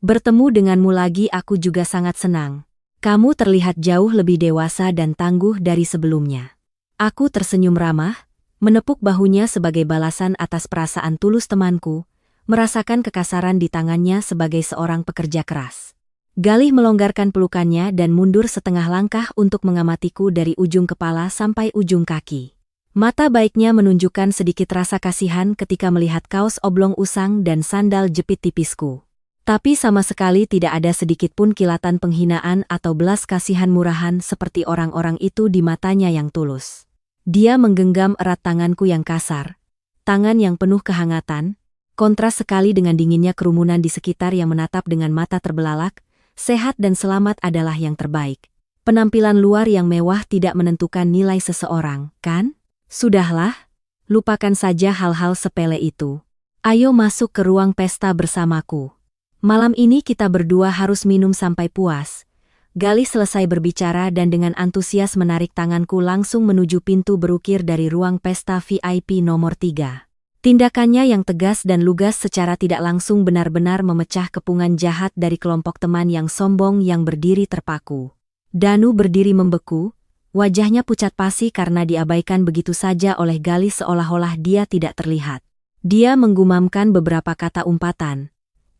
Bertemu denganmu lagi aku juga sangat senang. Kamu terlihat jauh lebih dewasa dan tangguh dari sebelumnya." Aku tersenyum ramah, menepuk bahunya sebagai balasan atas perasaan tulus temanku, merasakan kekasaran di tangannya sebagai seorang pekerja keras. Galih melonggarkan pelukannya dan mundur setengah langkah untuk mengamatiku dari ujung kepala sampai ujung kaki. Mata baiknya menunjukkan sedikit rasa kasihan ketika melihat kaos oblong usang dan sandal jepit tipisku. Tapi sama sekali tidak ada sedikit pun kilatan penghinaan atau belas kasihan murahan seperti orang-orang itu di matanya yang tulus. Dia menggenggam erat tanganku yang kasar, tangan yang penuh kehangatan, kontras sekali dengan dinginnya kerumunan di sekitar yang menatap dengan mata terbelalak. Sehat dan selamat adalah yang terbaik. Penampilan luar yang mewah tidak menentukan nilai seseorang, kan? Sudahlah, lupakan saja hal-hal sepele itu. Ayo masuk ke ruang pesta bersamaku. Malam ini kita berdua harus minum sampai puas. Galih selesai berbicara dan dengan antusias menarik tanganku langsung menuju pintu berukir dari ruang pesta VIP nomor 3. Tindakannya yang tegas dan lugas secara tidak langsung benar-benar memecah kepungan jahat dari kelompok teman yang sombong yang berdiri terpaku. Danu berdiri membeku, wajahnya pucat pasi karena diabaikan begitu saja oleh Galih seolah-olah dia tidak terlihat. Dia menggumamkan beberapa kata umpatan,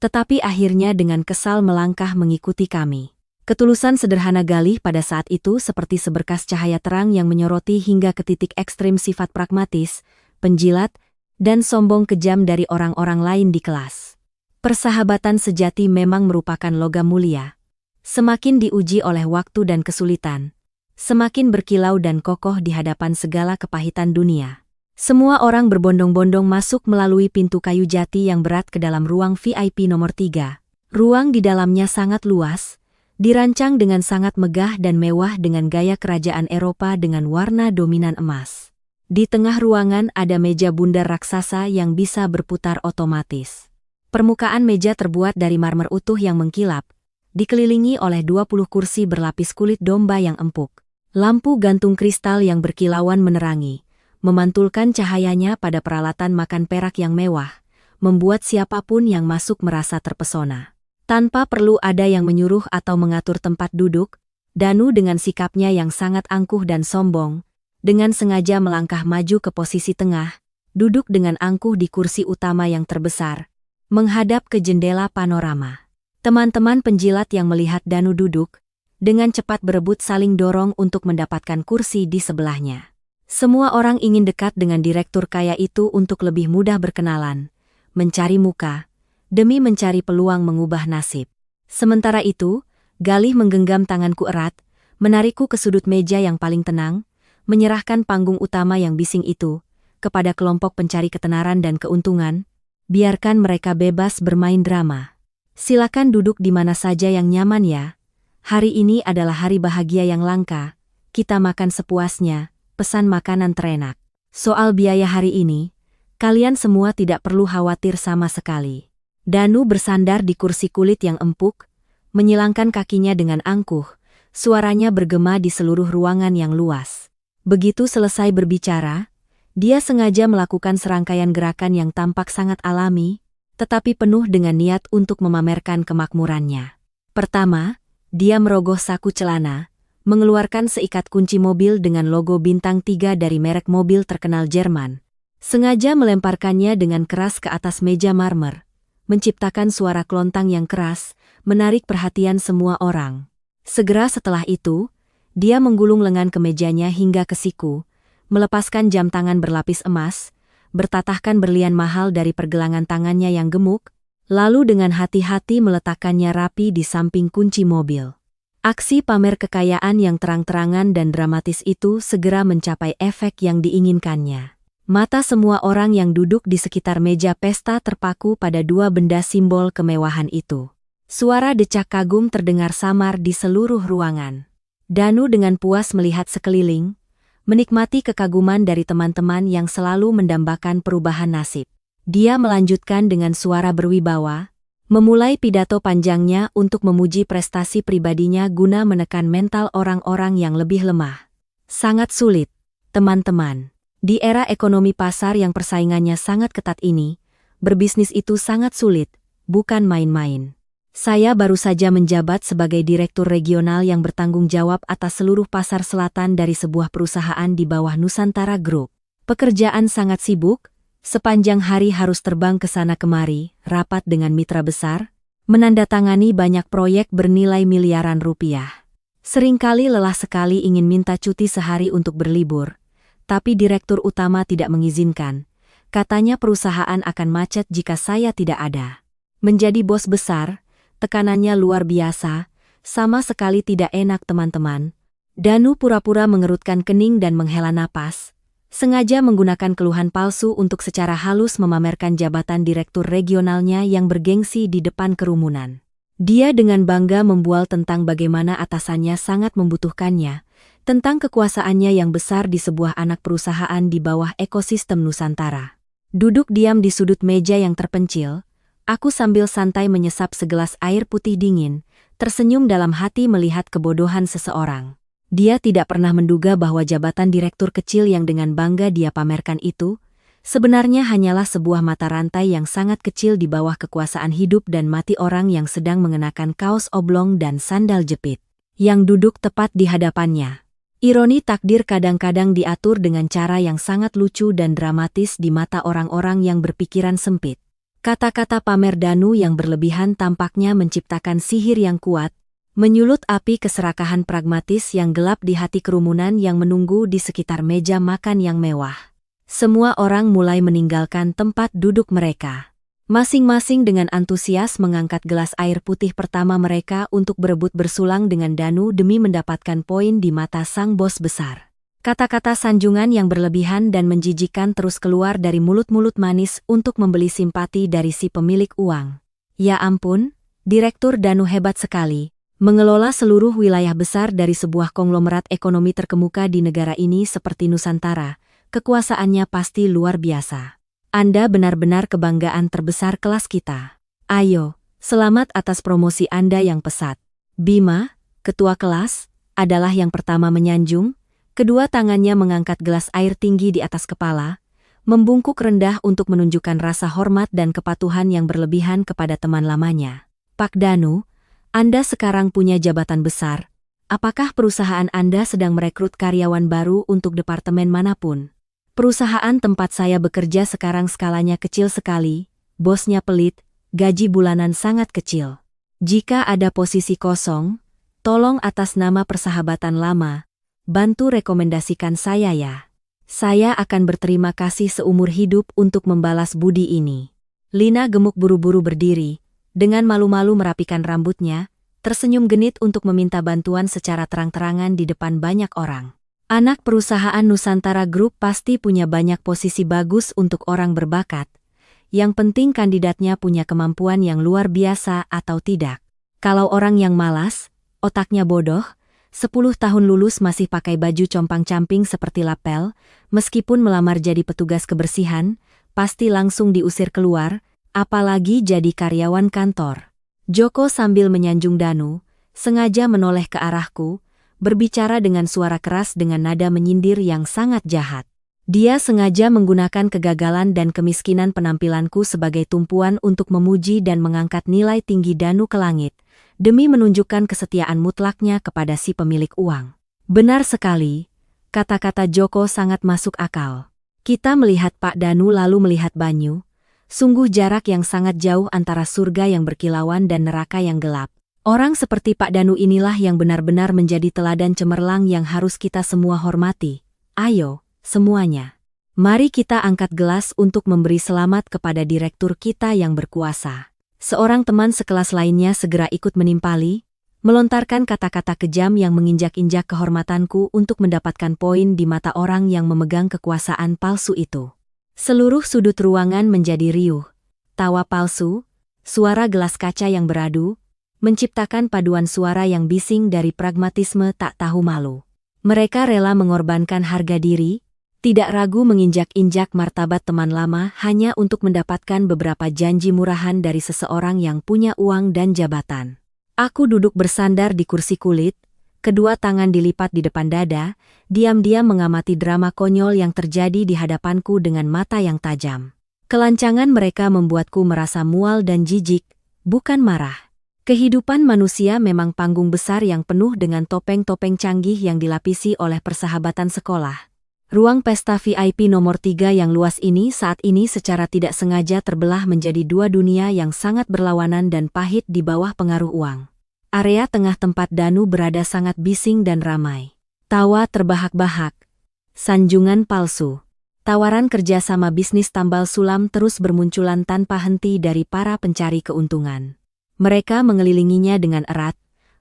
tetapi akhirnya dengan kesal melangkah mengikuti kami. Ketulusan sederhana Galih pada saat itu seperti seberkas cahaya terang yang menyoroti hingga ke titik ekstrim sifat pragmatis, penjilat, dan sombong kejam dari orang-orang lain di kelas. Persahabatan sejati memang merupakan logam mulia. Semakin diuji oleh waktu dan kesulitan, semakin berkilau dan kokoh di hadapan segala kepahitan dunia. Semua orang berbondong-bondong masuk melalui pintu kayu jati yang berat ke dalam ruang VIP nomor 3. Ruang di dalamnya sangat luas, dirancang dengan sangat megah dan mewah dengan gaya kerajaan Eropa dengan warna dominan emas. Di tengah ruangan ada meja bundar raksasa yang bisa berputar otomatis. Permukaan meja terbuat dari marmer utuh yang mengkilap, dikelilingi oleh 20 kursi berlapis kulit domba yang empuk. Lampu gantung kristal yang berkilauan menerangi, memantulkan cahayanya pada peralatan makan perak yang mewah, membuat siapapun yang masuk merasa terpesona. Tanpa perlu ada yang menyuruh atau mengatur tempat duduk, Danu dengan sikapnya yang sangat angkuh dan sombong, dengan sengaja melangkah maju ke posisi tengah, duduk dengan angkuh di kursi utama yang terbesar, menghadap ke jendela panorama. Teman-teman penjilat yang melihat Danu duduk, dengan cepat berebut saling dorong untuk mendapatkan kursi di sebelahnya. Semua orang ingin dekat dengan direktur kaya itu untuk lebih mudah berkenalan, mencari muka, demi mencari peluang mengubah nasib. Sementara itu, Galih menggenggam tanganku erat, menarikku ke sudut meja yang paling tenang, menyerahkan panggung utama yang bising itu kepada kelompok pencari ketenaran dan keuntungan. Biarkan mereka bebas bermain drama. Silakan duduk di mana saja yang nyaman ya. Hari ini adalah hari bahagia yang langka. Kita makan sepuasnya, pesan makanan terenak. Soal biaya hari ini, kalian semua tidak perlu khawatir sama sekali. Danu bersandar di kursi kulit yang empuk, menyilangkan kakinya dengan angkuh, suaranya bergema di seluruh ruangan yang luas. Begitu selesai berbicara, dia sengaja melakukan serangkaian gerakan yang tampak sangat alami, tetapi penuh dengan niat untuk memamerkan kemakmurannya. Pertama, dia merogoh saku celana, mengeluarkan seikat kunci mobil dengan logo bintang 3 dari merek mobil terkenal Jerman. Sengaja melemparkannya dengan keras ke atas meja marmer, menciptakan suara klontang yang keras, menarik perhatian semua orang. Segera setelah itu, dia menggulung lengan kemejanya hingga ke siku, melepaskan jam tangan berlapis emas, bertatahkan berlian mahal dari pergelangan tangannya yang gemuk, lalu dengan hati-hati meletakkannya rapi di samping kunci mobil. Aksi pamer kekayaan yang terang-terangan dan dramatis itu segera mencapai efek yang diinginkannya. Mata semua orang yang duduk di sekitar meja pesta terpaku pada dua benda simbol kemewahan itu. Suara decak kagum terdengar samar di seluruh ruangan. Danu dengan puas melihat sekeliling, menikmati kekaguman dari teman-teman yang selalu mendambakan perubahan nasib. Dia melanjutkan dengan suara berwibawa, memulai pidato panjangnya untuk memuji prestasi pribadinya guna menekan mental orang-orang yang lebih lemah. Sangat sulit, teman-teman. Di era ekonomi pasar yang persaingannya sangat ketat ini, berbisnis itu sangat sulit, bukan main-main. Saya baru saja menjabat sebagai direktur regional yang bertanggung jawab atas seluruh pasar selatan dari sebuah perusahaan di bawah Nusantara Group. Pekerjaan sangat sibuk, sepanjang hari harus terbang ke sana kemari, rapat dengan mitra besar, menandatangani banyak proyek bernilai miliaran rupiah. Seringkali lelah sekali ingin minta cuti sehari untuk berlibur, tapi direktur utama tidak mengizinkan. Katanya perusahaan akan macet jika saya tidak ada. Menjadi bos besar, tekanannya luar biasa, sama sekali tidak enak teman-teman. Danu pura-pura mengerutkan kening dan menghela napas, sengaja menggunakan keluhan palsu untuk secara halus memamerkan jabatan direktur regionalnya yang bergengsi di depan kerumunan. Dia dengan bangga membual tentang bagaimana atasannya sangat membutuhkannya, tentang kekuasaannya yang besar di sebuah anak perusahaan di bawah ekosistem Nusantara. Duduk diam di sudut meja yang terpencil, aku sambil santai menyesap segelas air putih dingin, tersenyum dalam hati melihat kebodohan seseorang. Dia tidak pernah menduga bahwa jabatan direktur kecil yang dengan bangga dia pamerkan itu, sebenarnya hanyalah sebuah mata rantai yang sangat kecil di bawah kekuasaan hidup dan mati orang yang sedang mengenakan kaos oblong dan sandal jepit, yang duduk tepat di hadapannya. Ironi takdir kadang-kadang diatur dengan cara yang sangat lucu dan dramatis di mata orang-orang yang berpikiran sempit. Kata-kata pamer Danu yang berlebihan tampaknya menciptakan sihir yang kuat, menyulut api keserakahan pragmatis yang gelap di hati kerumunan yang menunggu di sekitar meja makan yang mewah. Semua orang mulai meninggalkan tempat duduk mereka. Masing-masing dengan antusias mengangkat gelas air putih pertama mereka untuk berebut bersulang dengan Danu demi mendapatkan poin di mata sang bos besar. Kata-kata sanjungan yang berlebihan dan menjijikkan terus keluar dari mulut-mulut manis untuk membeli simpati dari si pemilik uang. Ya ampun, Direktur Danu hebat sekali, mengelola seluruh wilayah besar dari sebuah konglomerat ekonomi terkemuka di negara ini seperti Nusantara. Kekuasaannya pasti luar biasa. Anda benar-benar kebanggaan terbesar kelas kita. Ayo, selamat atas promosi Anda yang pesat. Bima, ketua kelas, adalah yang pertama menyanjung. Kedua tangannya mengangkat gelas air tinggi di atas kepala, membungkuk rendah untuk menunjukkan rasa hormat dan kepatuhan yang berlebihan kepada teman lamanya. Pak Danu, Anda sekarang punya jabatan besar. Apakah perusahaan Anda sedang merekrut karyawan baru untuk departemen manapun? Perusahaan tempat saya bekerja sekarang skalanya kecil sekali, bosnya pelit, gaji bulanan sangat kecil. Jika ada posisi kosong, tolong atas nama persahabatan lama, bantu rekomendasikan saya ya. Saya akan berterima kasih seumur hidup untuk membalas budi ini. Lina gemuk buru-buru berdiri, dengan malu-malu merapikan rambutnya, tersenyum genit untuk meminta bantuan secara terang-terangan di depan banyak orang. Anak perusahaan Nusantara Group pasti punya banyak posisi bagus untuk orang berbakat. Yang penting kandidatnya punya kemampuan yang luar biasa atau tidak. Kalau orang yang malas, otaknya bodoh, 10 tahun lulus masih pakai baju compang-camping seperti lapel, meskipun melamar jadi petugas kebersihan, pasti langsung diusir keluar, apalagi jadi karyawan kantor. Joko sambil menyanjung Danu, sengaja menoleh ke arahku, berbicara dengan suara keras dengan nada menyindir yang sangat jahat. Dia sengaja menggunakan kegagalan dan kemiskinan penampilanku sebagai tumpuan untuk memuji dan mengangkat nilai tinggi Danu ke langit, demi menunjukkan kesetiaan mutlaknya kepada si pemilik uang. Benar sekali, kata-kata Joko sangat masuk akal. Kita melihat Pak Danu lalu melihat Banyu, sungguh jarak yang sangat jauh antara surga yang berkilauan dan neraka yang gelap. Orang seperti Pak Danu inilah yang benar-benar menjadi teladan cemerlang yang harus kita semua hormati. Ayo, semuanya. Mari kita angkat gelas untuk memberi selamat kepada direktur kita yang berkuasa. Seorang teman sekelas lainnya segera ikut menimpali, melontarkan kata-kata kejam yang menginjak-injak kehormatanku untuk mendapatkan poin di mata orang yang memegang kekuasaan palsu itu. Seluruh sudut ruangan menjadi riuh. Tawa palsu, suara gelas kaca yang beradu, menciptakan paduan suara yang bising dari pragmatisme tak tahu malu. Mereka rela mengorbankan harga diri, tidak ragu menginjak-injak martabat teman lama hanya untuk mendapatkan beberapa janji murahan dari seseorang yang punya uang dan jabatan. Aku duduk bersandar di kursi kulit, kedua tangan dilipat di depan dada, diam-diam mengamati drama konyol yang terjadi di hadapanku dengan mata yang tajam. Kelancangan mereka membuatku merasa mual dan jijik, bukan marah. Kehidupan manusia memang panggung besar yang penuh dengan topeng-topeng canggih yang dilapisi oleh persahabatan sekolah. Ruang pesta VIP nomor 3 yang luas ini saat ini secara tidak sengaja terbelah menjadi dua dunia yang sangat berlawanan dan pahit di bawah pengaruh uang. Area tengah tempat Danu berada sangat bising dan ramai. Tawa terbahak-bahak. Sanjungan palsu. Tawaran kerjasama bisnis tambal sulam terus bermunculan tanpa henti dari para pencari keuntungan. Mereka mengelilinginya dengan erat,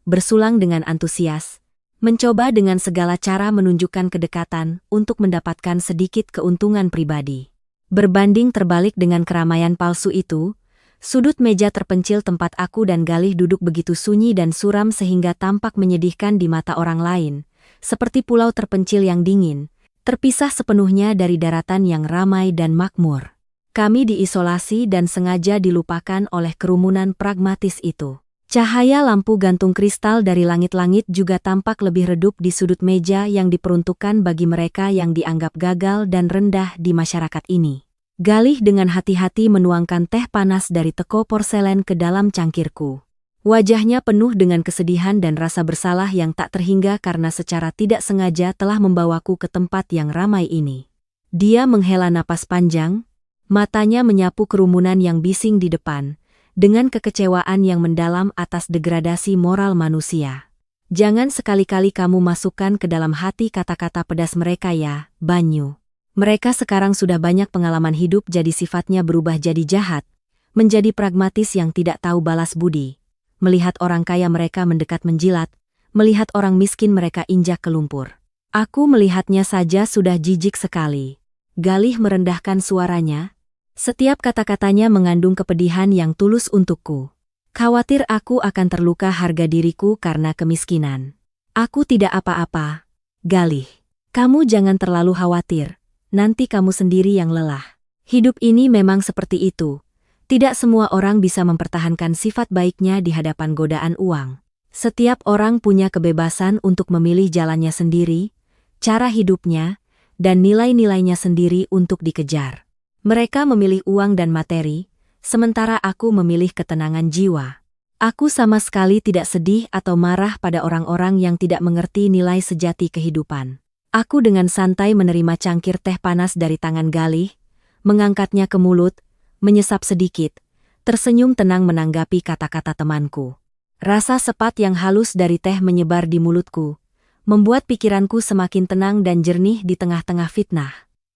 bersulang dengan antusias, mencoba dengan segala cara menunjukkan kedekatan untuk mendapatkan sedikit keuntungan pribadi. Berbanding terbalik dengan keramaian palsu itu, sudut meja terpencil tempat aku dan Galih duduk begitu sunyi dan suram sehingga tampak menyedihkan di mata orang lain, seperti pulau terpencil yang dingin, terpisah sepenuhnya dari daratan yang ramai dan makmur. Kami diisolasi dan sengaja dilupakan oleh kerumunan pragmatis itu. Cahaya lampu gantung kristal dari langit-langit juga tampak lebih redup di sudut meja yang diperuntukkan bagi mereka yang dianggap gagal dan rendah di masyarakat ini. Galih dengan hati-hati menuangkan teh panas dari teko porselen ke dalam cangkirku. Wajahnya penuh dengan kesedihan dan rasa bersalah yang tak terhingga karena secara tidak sengaja telah membawaku ke tempat yang ramai ini. Dia menghela napas panjang, matanya menyapu kerumunan yang bising di depan, dengan kekecewaan yang mendalam atas degradasi moral manusia. Jangan sekali-kali kamu masukkan ke dalam hati kata-kata pedas mereka ya, Banyu. Mereka sekarang sudah banyak pengalaman hidup jadi sifatnya berubah jadi jahat, menjadi pragmatis yang tidak tahu balas budi. Melihat orang kaya mereka mendekat menjilat, melihat orang miskin mereka injak ke lumpur. Aku melihatnya saja sudah jijik sekali. Galih merendahkan suaranya. Setiap kata-katanya mengandung kepedihan yang tulus untukku. Khawatir aku akan terluka harga diriku karena kemiskinan. Aku tidak apa-apa, Galih. Kamu jangan terlalu khawatir, nanti kamu sendiri yang lelah. Hidup ini memang seperti itu. Tidak semua orang bisa mempertahankan sifat baiknya di hadapan godaan uang. Setiap orang punya kebebasan untuk memilih jalannya sendiri, cara hidupnya, dan nilai-nilainya sendiri untuk dikejar. Mereka memilih uang dan materi, sementara aku memilih ketenangan jiwa. Aku sama sekali tidak sedih atau marah pada orang-orang yang tidak mengerti nilai sejati kehidupan. Aku dengan santai menerima cangkir teh panas dari tangan Galih, mengangkatnya ke mulut, menyesap sedikit, tersenyum tenang menanggapi kata-kata temanku. Rasa sepat yang halus dari teh menyebar di mulutku, membuat pikiranku semakin tenang dan jernih di tengah-tengah fitnah.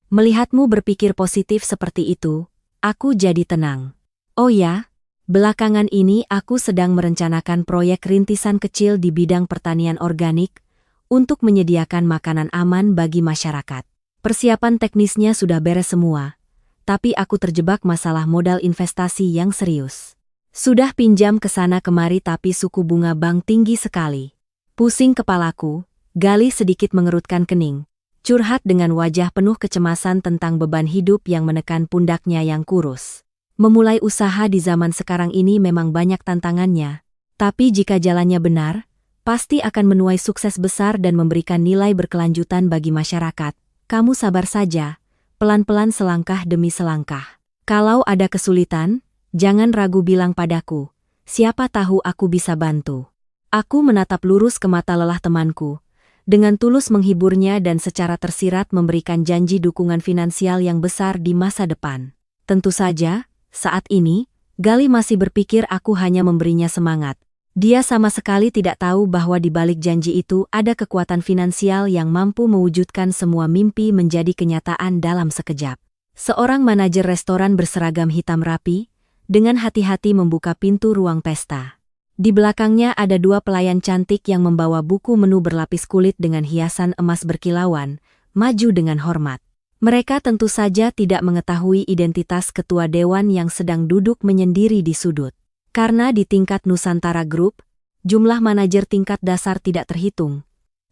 Melihatmu berpikir positif seperti itu, aku jadi tenang. Oh ya, belakangan ini aku sedang merencanakan proyek rintisan kecil di bidang pertanian organik untuk menyediakan makanan aman bagi masyarakat. Persiapan teknisnya sudah beres semua, tapi aku terjebak masalah modal investasi yang serius. Sudah pinjam ke sana kemari tapi suku bunga bank tinggi sekali. Pusing kepalaku, Galih sedikit mengerutkan kening, curhat dengan wajah penuh kecemasan tentang beban hidup yang menekan pundaknya yang kurus. Memulai usaha di zaman sekarang ini memang banyak tantangannya, tapi jika jalannya benar, pasti akan menuai sukses besar dan memberikan nilai berkelanjutan bagi masyarakat. Kamu sabar saja, pelan-pelan selangkah demi selangkah. Kalau ada kesulitan, jangan ragu bilang padaku, siapa tahu aku bisa bantu. Aku menatap lurus ke mata lelah temanku, dengan tulus menghiburnya dan secara tersirat memberikan janji dukungan finansial yang besar di masa depan. Tentu saja, saat ini, Galih masih berpikir aku hanya memberinya semangat. Dia sama sekali tidak tahu bahwa di balik janji itu ada kekuatan finansial yang mampu mewujudkan semua mimpi menjadi kenyataan dalam sekejap. Seorang manajer restoran berseragam hitam rapi, dengan hati-hati membuka pintu ruang pesta. Di belakangnya ada dua pelayan cantik yang membawa buku menu berlapis kulit dengan hiasan emas berkilauan, maju dengan hormat. Mereka tentu saja tidak mengetahui identitas ketua dewan yang sedang duduk menyendiri di sudut. Karena di tingkat Nusantara Group, jumlah manajer tingkat dasar tidak terhitung,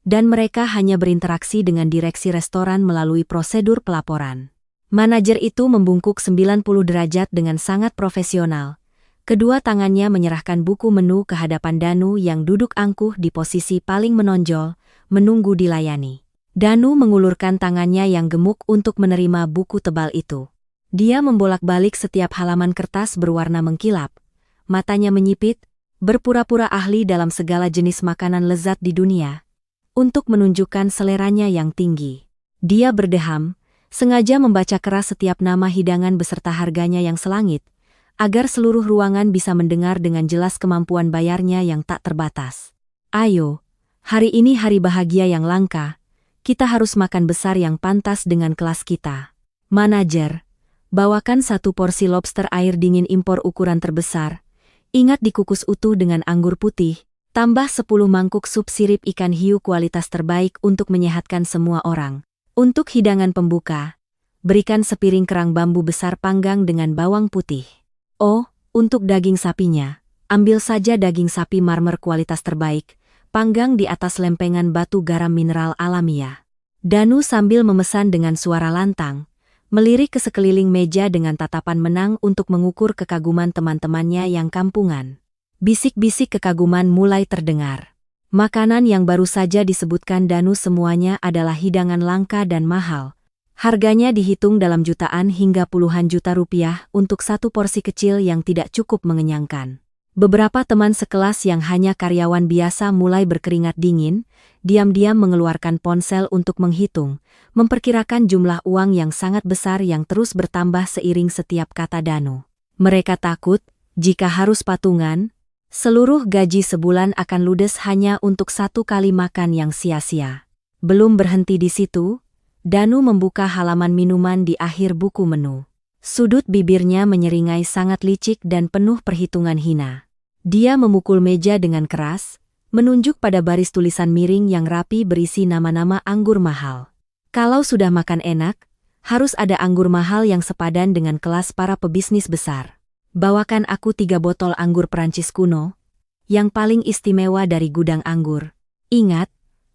dan mereka hanya berinteraksi dengan direksi restoran melalui prosedur pelaporan. Manajer itu membungkuk 90 derajat dengan sangat profesional. Kedua tangannya menyerahkan buku menu ke hadapan Danu yang duduk angkuh di posisi paling menonjol, menunggu dilayani. Danu mengulurkan tangannya yang gemuk untuk menerima buku tebal itu. Dia membolak-balik setiap halaman kertas berwarna mengkilap. Matanya menyipit, berpura-pura ahli dalam segala jenis makanan lezat di dunia, untuk menunjukkan seleranya yang tinggi. Dia berdeham, sengaja membaca keras setiap nama hidangan beserta harganya yang selangit, agar seluruh ruangan bisa mendengar dengan jelas kemampuan bayarnya yang tak terbatas. Ayo, hari ini hari bahagia yang langka, kita harus makan besar yang pantas dengan kelas kita. Manajer, bawakan 1 porsi lobster air dingin impor ukuran terbesar. Ingat dikukus utuh dengan anggur putih, tambah 10 mangkuk sup sirip ikan hiu kualitas terbaik untuk menyehatkan semua orang. Untuk hidangan pembuka, berikan sepiring kerang bambu besar panggang dengan bawang putih. Oh, untuk daging sapinya, ambil saja daging sapi marmer kualitas terbaik, panggang di atas lempengan batu garam mineral alamiah. Danu sambil memesan dengan suara lantang, melirik ke sekeliling meja dengan tatapan menang untuk mengukur kekaguman teman-temannya yang kampungan. Bisik-bisik kekaguman mulai terdengar. Makanan yang baru saja disebutkan Danu semuanya adalah hidangan langka dan mahal. Harganya dihitung dalam jutaan hingga puluhan juta rupiah untuk 1 porsi kecil yang tidak cukup mengenyangkan. Beberapa teman sekelas yang hanya karyawan biasa mulai berkeringat dingin, diam-diam mengeluarkan ponsel untuk menghitung, memperkirakan jumlah uang yang sangat besar yang terus bertambah seiring setiap kata Danu. Mereka takut, jika harus patungan, seluruh gaji sebulan akan ludes hanya untuk 1 kali makan yang sia-sia. Belum berhenti di situ, Danu membuka halaman minuman di akhir buku menu. Sudut bibirnya menyeringai sangat licik dan penuh perhitungan hina. Dia memukul meja dengan keras, menunjuk pada baris tulisan miring yang rapi berisi nama-nama anggur mahal. Kalau sudah makan enak, harus ada anggur mahal yang sepadan dengan kelas para pebisnis besar. Bawakan aku 3 botol anggur Prancis kuno, yang paling istimewa dari gudang anggur. Ingat,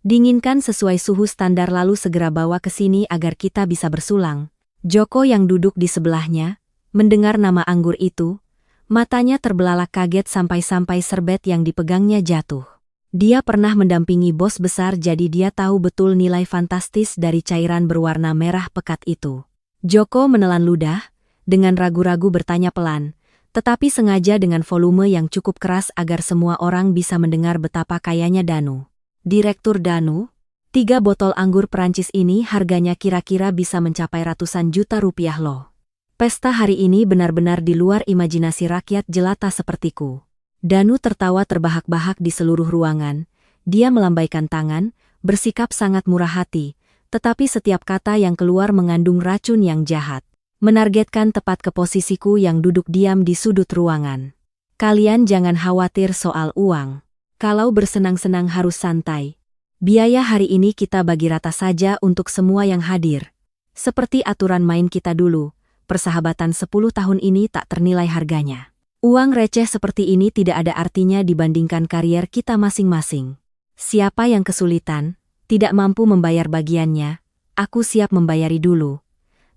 dinginkan sesuai suhu standar lalu segera bawa ke sini agar kita bisa bersulang. Joko yang duduk di sebelahnya, mendengar nama anggur itu, matanya terbelalak kaget sampai-sampai serbet yang dipegangnya jatuh. Dia pernah mendampingi bos besar jadi dia tahu betul nilai fantastis dari cairan berwarna merah pekat itu. Joko menelan ludah, dengan ragu-ragu bertanya pelan, tetapi sengaja dengan volume yang cukup keras agar semua orang bisa mendengar betapa kayanya Danu. Direktur Danu, 3 botol anggur Prancis ini harganya kira-kira bisa mencapai ratusan juta rupiah loh. Pesta hari ini benar-benar di luar imajinasi rakyat jelata sepertiku. Danu tertawa terbahak-bahak di seluruh ruangan. Dia melambaikan tangan, bersikap sangat murah hati, tetapi setiap kata yang keluar mengandung racun yang jahat. Menargetkan tepat ke posisiku yang duduk diam di sudut ruangan. Kalian jangan khawatir soal uang. Kalau bersenang-senang harus santai. Biaya hari ini kita bagi rata saja untuk semua yang hadir. Seperti aturan main kita dulu, persahabatan 10 tahun ini tak ternilai harganya. Uang receh seperti ini tidak ada artinya dibandingkan karier kita masing-masing. Siapa yang kesulitan, tidak mampu membayar bagiannya, aku siap membayari dulu.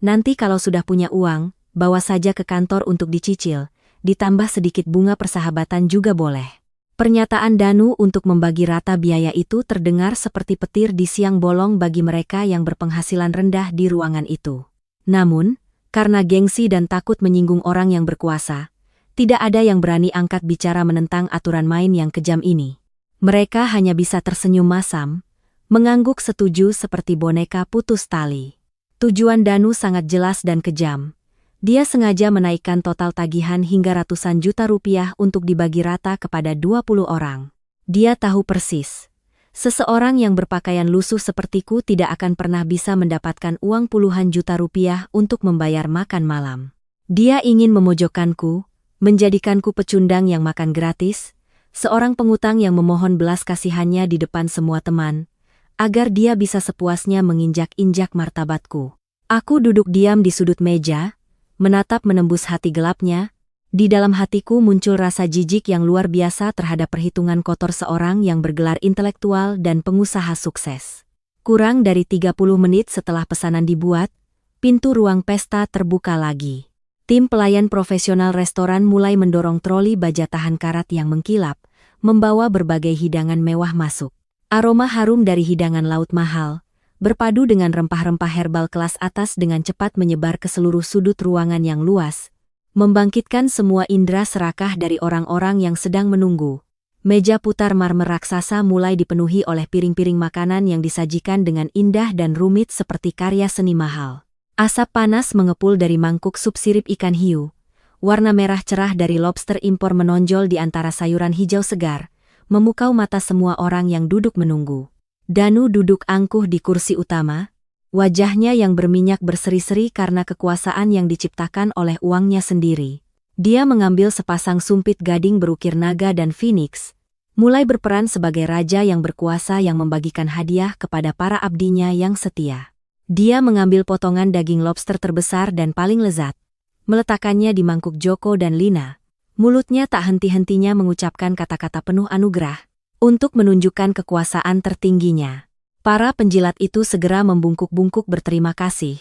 Nanti kalau sudah punya uang, bawa saja ke kantor untuk dicicil, ditambah sedikit bunga persahabatan juga boleh. Pernyataan Danu untuk membagi rata biaya itu terdengar seperti petir di siang bolong bagi mereka yang berpenghasilan rendah di ruangan itu. Namun, karena gengsi dan takut menyinggung orang yang berkuasa, tidak ada yang berani angkat bicara menentang aturan main yang kejam ini. Mereka hanya bisa tersenyum masam, mengangguk setuju seperti boneka putus tali. Tujuan Danu sangat jelas dan kejam. Dia sengaja menaikkan total tagihan hingga ratusan juta rupiah untuk dibagi rata kepada 20 orang. Dia tahu persis. Seseorang yang berpakaian lusuh sepertiku tidak akan pernah bisa mendapatkan uang puluhan juta rupiah untuk membayar makan malam. Dia ingin memojokkanku, menjadikanku pecundang yang makan gratis, seorang pengutang yang memohon belas kasihannya di depan semua teman, agar dia bisa sepuasnya menginjak-injak martabatku. Aku duduk diam di sudut meja, menatap menembus hati gelapnya. Di dalam hatiku muncul rasa jijik yang luar biasa terhadap perhitungan kotor seorang yang bergelar intelektual dan pengusaha sukses. Kurang dari 30 menit setelah pesanan dibuat, pintu ruang pesta terbuka lagi. Tim pelayan profesional restoran mulai mendorong troli baja tahan karat yang mengkilap, membawa berbagai hidangan mewah masuk. Aroma harum dari hidangan laut mahal, berpadu dengan rempah-rempah herbal kelas atas dengan cepat menyebar ke seluruh sudut ruangan yang luas, membangkitkan semua indera serakah dari orang-orang yang sedang menunggu. Meja putar marmer raksasa mulai dipenuhi oleh piring-piring makanan yang disajikan dengan indah dan rumit seperti karya seni mahal. Asap panas mengepul dari mangkuk sup sirip ikan hiu. Warna merah cerah dari lobster impor menonjol di antara sayuran hijau segar, memukau mata semua orang yang duduk menunggu. Danu duduk angkuh di kursi utama, wajahnya yang berminyak berseri-seri karena kekuasaan yang diciptakan oleh uangnya sendiri. Dia mengambil sepasang sumpit gading berukir naga dan phoenix, mulai berperan sebagai raja yang berkuasa yang membagikan hadiah kepada para abdinya yang setia. Dia mengambil potongan daging lobster terbesar dan paling lezat, meletakkannya di mangkuk Joko dan Lina. Mulutnya tak henti-hentinya mengucapkan kata-kata penuh anugerah, untuk menunjukkan kekuasaan tertingginya. Para penjilat itu segera membungkuk-bungkuk berterima kasih.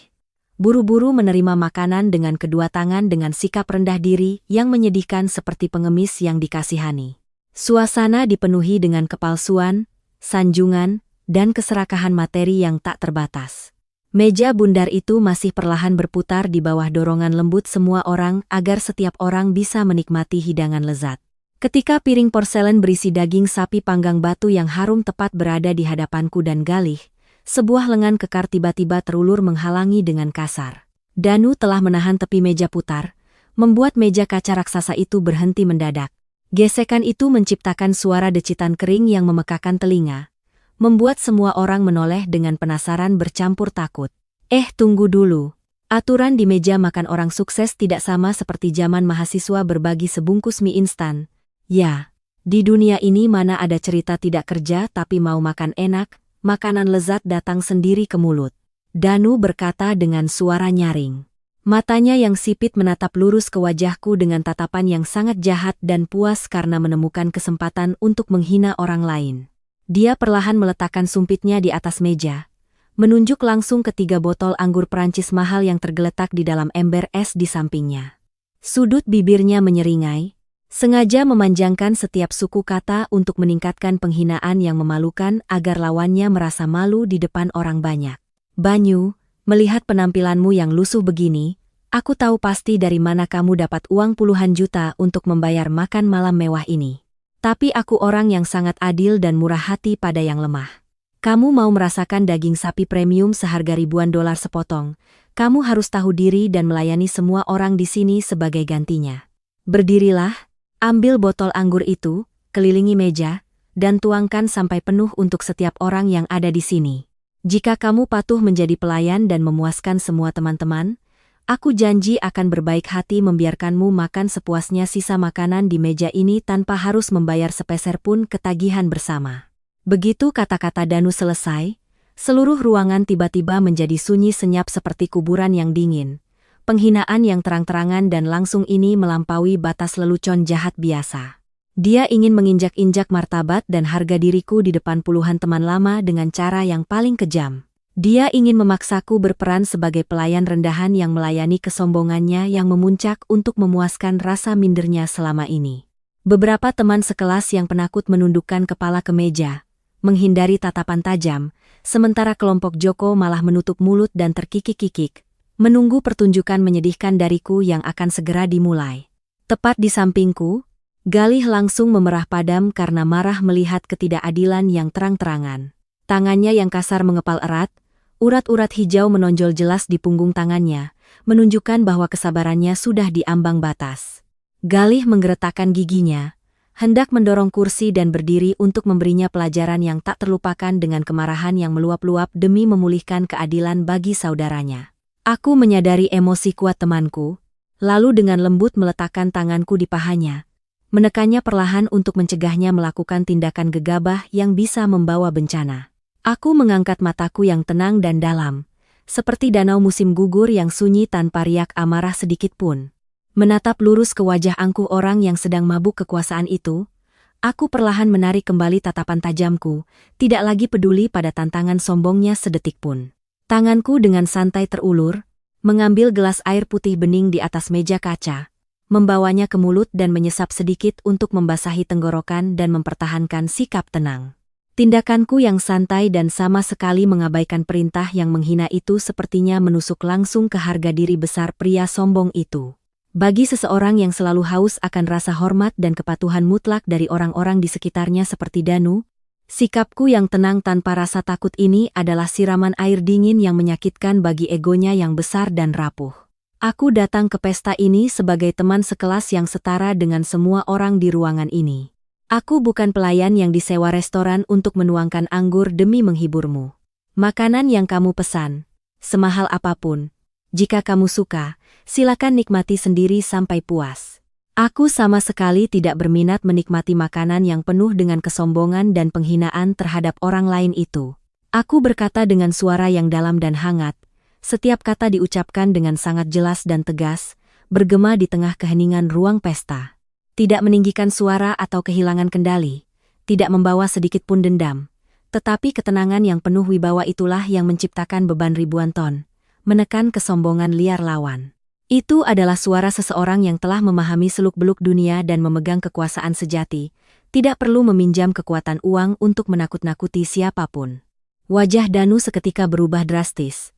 Buru-buru menerima makanan dengan kedua tangan dengan sikap rendah diri yang menyedihkan seperti pengemis yang dikasihani. Suasana dipenuhi dengan kepalsuan, sanjungan, dan keserakahan materi yang tak terbatas. Meja bundar itu masih perlahan berputar di bawah dorongan lembut semua orang agar setiap orang bisa menikmati hidangan lezat. Ketika piring porselen berisi daging sapi panggang batu yang harum tepat berada di hadapanku dan Galih, sebuah lengan kekar tiba-tiba terulur menghalangi dengan kasar. Danu telah menahan tepi meja putar, membuat meja kaca raksasa itu berhenti mendadak. Gesekan itu menciptakan suara decitan kering yang memekakan telinga, membuat semua orang menoleh dengan penasaran bercampur takut. Tunggu dulu. Aturan di meja makan orang sukses tidak sama seperti zaman mahasiswa berbagi sebungkus mie instan. Ya, di dunia ini mana ada cerita tidak kerja tapi mau makan enak, makanan lezat datang sendiri ke mulut. Danu berkata dengan suara nyaring. Matanya yang sipit menatap lurus ke wajahku dengan tatapan yang sangat jahat dan puas karena menemukan kesempatan untuk menghina orang lain. Dia perlahan meletakkan sumpitnya di atas meja, menunjuk langsung ke 3 botol anggur Prancis mahal yang tergeletak di dalam ember es di sampingnya. Sudut bibirnya menyeringai, sengaja memanjangkan setiap suku kata untuk meningkatkan penghinaan yang memalukan agar lawannya merasa malu di depan orang banyak. Banyu, melihat penampilanmu yang lusuh begini, aku tahu pasti dari mana kamu dapat uang puluhan juta untuk membayar makan malam mewah ini. Tapi aku orang yang sangat adil dan murah hati pada yang lemah. Kamu mau merasakan daging sapi premium seharga ribuan dolar sepotong, kamu harus tahu diri dan melayani semua orang di sini sebagai gantinya. Berdirilah. Ambil botol anggur itu, kelilingi meja, dan tuangkan sampai penuh untuk setiap orang yang ada di sini. Jika kamu patuh menjadi pelayan dan memuaskan semua teman-teman, aku janji akan berbaik hati membiarkanmu makan sepuasnya sisa makanan di meja ini tanpa harus membayar sepeser pun ketagihan bersama." Begitu kata-kata Danu selesai, seluruh ruangan tiba-tiba menjadi sunyi senyap seperti kuburan yang dingin. Penghinaan yang terang-terangan dan langsung ini melampaui batas lelucon jahat biasa. Dia ingin menginjak-injak martabat dan harga diriku di depan puluhan teman lama dengan cara yang paling kejam. Dia ingin memaksaku berperan sebagai pelayan rendahan yang melayani kesombongannya yang memuncak untuk memuaskan rasa mindernya selama ini. Beberapa teman sekelas yang penakut menundukkan kepala ke meja, menghindari tatapan tajam, sementara kelompok Joko malah menutup mulut dan terkikik-kikik, menunggu pertunjukan menyedihkan dariku yang akan segera dimulai. Tepat di sampingku, Galih langsung memerah padam karena marah melihat ketidakadilan yang terang-terangan. Tangannya yang kasar mengepal erat, urat-urat hijau menonjol jelas di punggung tangannya, menunjukkan bahwa kesabarannya sudah di ambang batas. Galih menggeretakkan giginya, hendak mendorong kursi dan berdiri untuk memberinya pelajaran yang tak terlupakan dengan kemarahan yang meluap-luap demi memulihkan keadilan bagi saudaranya. Aku menyadari emosi kuat temanku, lalu dengan lembut meletakkan tanganku di pahanya, menekannya perlahan untuk mencegahnya melakukan tindakan gegabah yang bisa membawa bencana. Aku mengangkat mataku yang tenang dan dalam, seperti danau musim gugur yang sunyi tanpa riak amarah sedikit pun. Menatap lurus ke wajah angkuh orang yang sedang mabuk kekuasaan itu, aku perlahan menarik kembali tatapan tajamku, tidak lagi peduli pada tantangan sombongnya sedetik pun. Tanganku dengan santai terulur, mengambil gelas air putih bening di atas meja kaca, membawanya ke mulut dan menyesap sedikit untuk membasahi tenggorokan dan mempertahankan sikap tenang. Tindakanku yang santai dan sama sekali mengabaikan perintah yang menghina itu sepertinya menusuk langsung ke harga diri besar pria sombong itu. Bagi seseorang yang selalu haus akan rasa hormat dan kepatuhan mutlak dari orang-orang di sekitarnya seperti Danu, sikapku yang tenang tanpa rasa takut ini adalah siraman air dingin yang menyakitkan bagi egonya yang besar dan rapuh. Aku datang ke pesta ini sebagai teman sekelas yang setara dengan semua orang di ruangan ini. Aku bukan pelayan yang disewa restoran untuk menuangkan anggur demi menghiburmu. Makanan yang kamu pesan, semahal apapun, jika kamu suka, silakan nikmati sendiri sampai puas. Aku sama sekali tidak berminat menikmati makanan yang penuh dengan kesombongan dan penghinaan terhadap orang lain itu. Aku berkata dengan suara yang dalam dan hangat, setiap kata diucapkan dengan sangat jelas dan tegas, bergema di tengah keheningan ruang pesta. Tidak meninggikan suara atau kehilangan kendali, tidak membawa sedikit pun dendam, tetapi ketenangan yang penuh wibawa itulah yang menciptakan beban ribuan ton, menekan kesombongan liar lawan. Itu adalah suara seseorang yang telah memahami seluk-beluk dunia dan memegang kekuasaan sejati, tidak perlu meminjam kekuatan uang untuk menakut-nakuti siapapun. Wajah Danu seketika berubah drastis.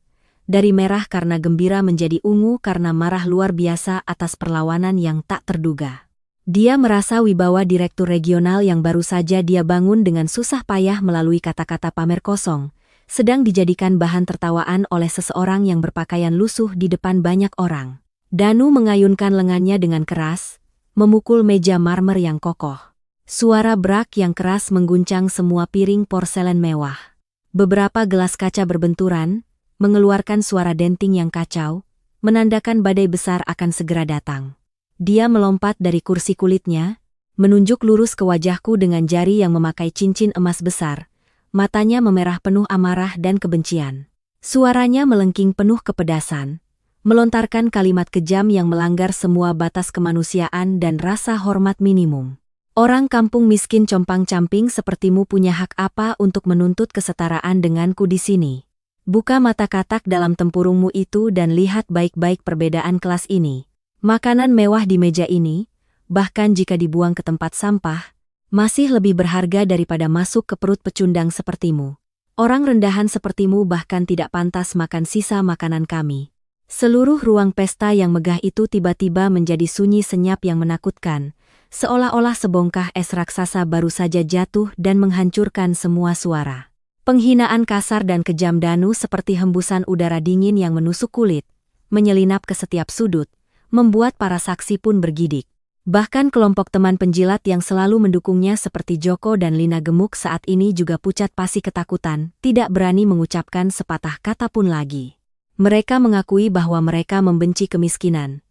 Dari merah karena gembira menjadi ungu karena marah luar biasa atas perlawanan yang tak terduga. Dia merasa wibawa direktur regional yang baru saja dia bangun dengan susah payah melalui kata-kata pamer kosong, sedang dijadikan bahan tertawaan oleh seseorang yang berpakaian lusuh di depan banyak orang. Danu mengayunkan lengannya dengan keras, memukul meja marmer yang kokoh. Suara brak yang keras mengguncang semua piring porselen mewah. Beberapa gelas kaca berbenturan, mengeluarkan suara denting yang kacau, menandakan badai besar akan segera datang. Dia melompat dari kursi kulitnya, menunjuk lurus ke wajahku dengan jari yang memakai cincin emas besar. Matanya memerah penuh amarah dan kebencian. Suaranya melengking penuh kepedasan, melontarkan kalimat kejam yang melanggar semua batas kemanusiaan dan rasa hormat minimum. Orang kampung miskin compang-camping sepertimu punya hak apa untuk menuntut kesetaraan denganku di sini? Buka mata katak dalam tempurungmu itu dan lihat baik-baik perbedaan kelas ini. Makanan mewah di meja ini, bahkan jika dibuang ke tempat sampah, masih lebih berharga daripada masuk ke perut pecundang sepertimu. Orang rendahan sepertimu bahkan tidak pantas makan sisa makanan kami. Seluruh ruang pesta yang megah itu tiba-tiba menjadi sunyi senyap yang menakutkan, seolah-olah sebongkah es raksasa baru saja jatuh dan menghancurkan semua suara. Penghinaan kasar dan kejam Danu seperti hembusan udara dingin yang menusuk kulit, menyelinap ke setiap sudut, membuat para saksi pun bergidik. Bahkan kelompok teman penjilat yang selalu mendukungnya seperti Joko dan Lina Gemuk saat ini juga pucat pasi ketakutan, tidak berani mengucapkan sepatah kata pun lagi. Mereka mengakui bahwa mereka membenci kemiskinan.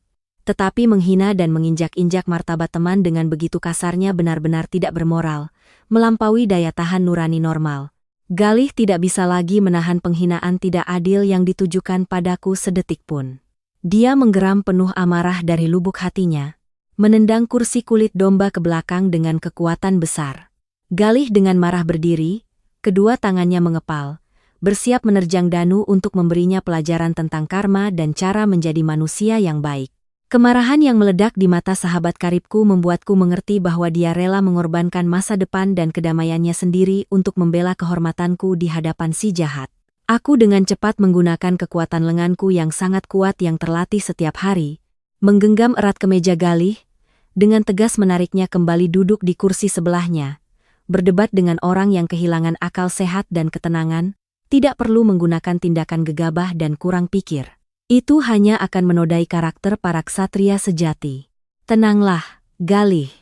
Tetapi menghina dan menginjak-injak martabat teman dengan begitu kasarnya benar-benar tidak bermoral, melampaui daya tahan nurani normal. Galih tidak bisa lagi menahan penghinaan tidak adil yang ditujukan padaku sedetik pun. Dia menggeram penuh amarah dari lubuk hatinya, menendang kursi kulit domba ke belakang dengan kekuatan besar. Galih dengan marah berdiri, kedua tangannya mengepal, bersiap menerjang Danu untuk memberinya pelajaran tentang karma dan cara menjadi manusia yang baik. Kemarahan yang meledak di mata sahabat karibku membuatku mengerti bahwa dia rela mengorbankan masa depan dan kedamaiannya sendiri untuk membela kehormatanku di hadapan si jahat. Aku dengan cepat menggunakan kekuatan lenganku yang sangat kuat yang terlatih setiap hari, menggenggam erat kemeja Galih, dengan tegas menariknya kembali duduk di kursi sebelahnya. Berdebat dengan orang yang kehilangan akal sehat dan ketenangan, tidak perlu menggunakan tindakan gegabah dan kurang pikir. Itu hanya akan menodai karakter para ksatria sejati. Tenanglah, Galih.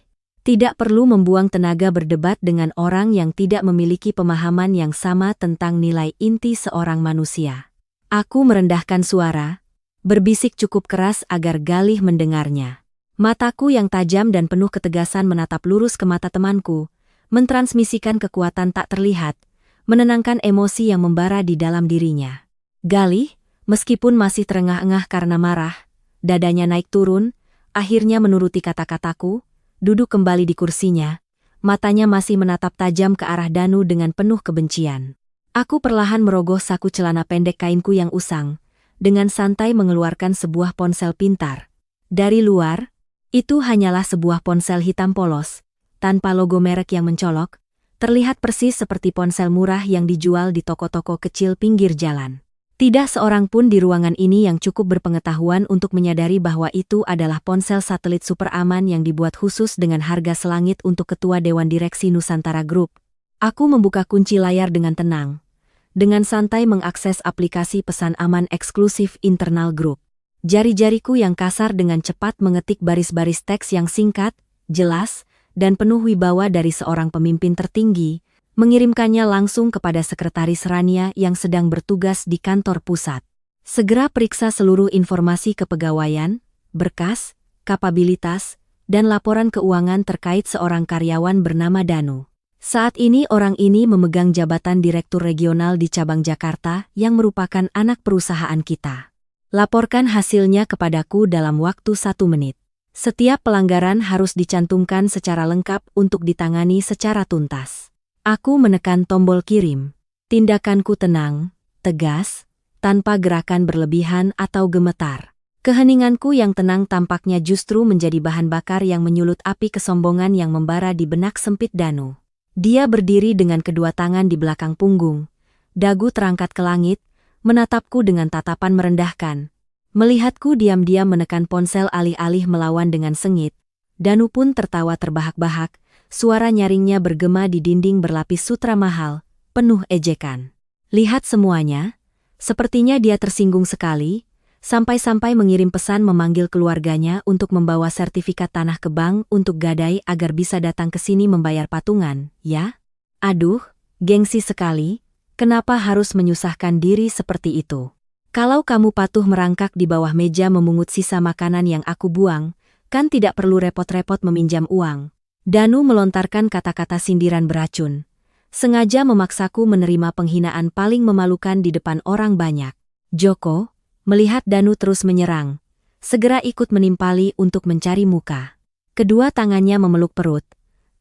Tidak perlu membuang tenaga berdebat dengan orang yang tidak memiliki pemahaman yang sama tentang nilai inti seorang manusia. Aku merendahkan suara, berbisik cukup keras agar Galih mendengarnya. Mataku yang tajam dan penuh ketegasan menatap lurus ke mata temanku, mentransmisikan kekuatan tak terlihat, menenangkan emosi yang membara di dalam dirinya. Galih, meskipun masih terengah-engah karena marah, dadanya naik turun, akhirnya menuruti kata-kataku, duduk kembali di kursinya, matanya masih menatap tajam ke arah Danu dengan penuh kebencian. Aku perlahan merogoh saku celana pendek kainku yang usang, dengan santai mengeluarkan sebuah ponsel pintar. Dari luar, itu hanyalah sebuah ponsel hitam polos, tanpa logo merek yang mencolok, terlihat persis seperti ponsel murah yang dijual di toko-toko kecil pinggir jalan. Tidak seorang pun di ruangan ini yang cukup berpengetahuan untuk menyadari bahwa itu adalah ponsel satelit super aman yang dibuat khusus dengan harga selangit untuk Ketua Dewan Direksi Nusantara Group. Aku membuka kunci layar dengan tenang, dengan santai mengakses aplikasi pesan aman eksklusif internal grup. Jari-jariku yang kasar dengan cepat mengetik baris-baris teks yang singkat, jelas, dan penuh wibawa dari seorang pemimpin tertinggi, mengirimkannya langsung kepada Sekretaris Rania yang sedang bertugas di kantor pusat. Segera periksa seluruh informasi kepegawaian, berkas, kapabilitas, dan laporan keuangan terkait seorang karyawan bernama Danu. Saat ini orang ini memegang jabatan Direktur Regional di cabang Jakarta yang merupakan anak perusahaan kita. Laporkan hasilnya kepadaku dalam waktu 1 menit. Setiap pelanggaran harus dicantumkan secara lengkap untuk ditangani secara tuntas. Aku menekan tombol kirim. Tindakanku tenang, tegas, tanpa gerakan berlebihan atau gemetar. Keheninganku yang tenang tampaknya justru menjadi bahan bakar yang menyulut api kesombongan yang membara di benak sempit Danu. Dia berdiri dengan kedua tangan di belakang punggung, dagu terangkat ke langit, menatapku dengan tatapan merendahkan. Melihatku diam-diam menekan ponsel alih-alih melawan dengan sengit, Danu pun tertawa terbahak-bahak, suara nyaringnya bergema di dinding berlapis sutra mahal, penuh ejekan. Lihat semuanya, sepertinya dia tersinggung sekali, sampai-sampai mengirim pesan memanggil keluarganya untuk membawa sertifikat tanah ke bank untuk gadai agar bisa datang ke sini membayar patungan, ya? Aduh, gengsi sekali. Kenapa harus menyusahkan diri seperti itu? Kalau kamu patuh merangkak di bawah meja memungut sisa makanan yang aku buang, kan tidak perlu repot-repot meminjam uang. Danu melontarkan kata-kata sindiran beracun. Sengaja memaksaku menerima penghinaan paling memalukan di depan orang banyak. Joko, melihat Danu terus menyerang, segera ikut menimpali untuk mencari muka. Kedua tangannya memeluk perut,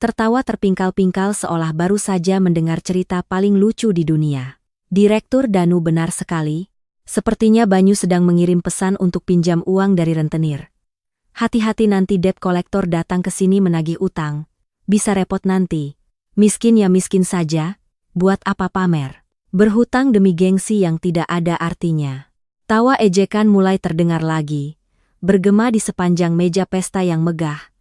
tertawa terpingkal-pingkal seolah baru saja mendengar cerita paling lucu di dunia. Direktur Danu benar sekali. Sepertinya Banyu sedang mengirim pesan untuk pinjam uang dari rentenir. Hati-hati nanti debt kolektor datang ke sini menagih utang. Bisa repot nanti. Miskin ya miskin saja, buat apa pamer. Berhutang demi gengsi yang tidak ada artinya. Tawa ejekan mulai terdengar lagi, bergema di sepanjang meja pesta yang megah,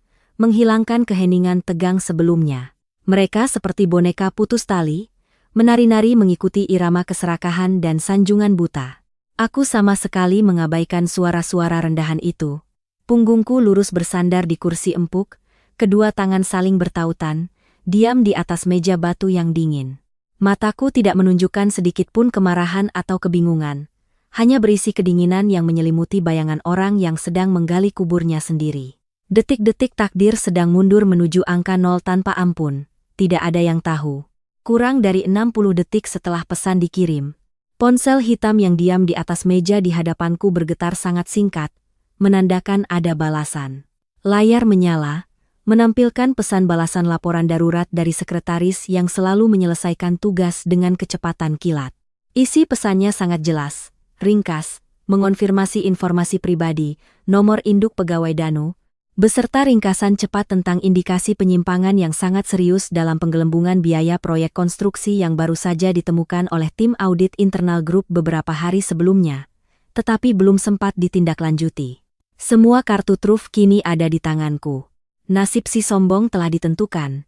menghilangkan keheningan tegang sebelumnya. Mereka seperti boneka putus tali, menari-nari mengikuti irama keserakahan dan sanjungan buta. Aku sama sekali mengabaikan suara-suara rendahan itu. Punggungku lurus bersandar di kursi empuk, kedua tangan saling bertautan, diam di atas meja batu yang dingin. Mataku tidak menunjukkan sedikitpun kemarahan atau kebingungan, hanya berisi kedinginan yang menyelimuti bayangan orang yang sedang menggali kuburnya sendiri. Detik-detik takdir sedang mundur menuju angka 0 tanpa ampun, tidak ada yang tahu. Kurang dari 60 detik setelah pesan dikirim, ponsel hitam yang diam di atas meja di hadapanku bergetar sangat singkat, menandakan ada balasan. Layar menyala, menampilkan pesan balasan laporan darurat dari sekretaris yang selalu menyelesaikan tugas dengan kecepatan kilat. Isi pesannya sangat jelas, ringkas, mengonfirmasi informasi pribadi, nomor induk pegawai Danu, beserta ringkasan cepat tentang indikasi penyimpangan yang sangat serius dalam penggelembungan biaya proyek konstruksi yang baru saja ditemukan oleh tim audit internal grup beberapa hari sebelumnya, tetapi belum sempat ditindaklanjuti. Semua kartu truf kini ada di tanganku. Nasib si sombong telah ditentukan.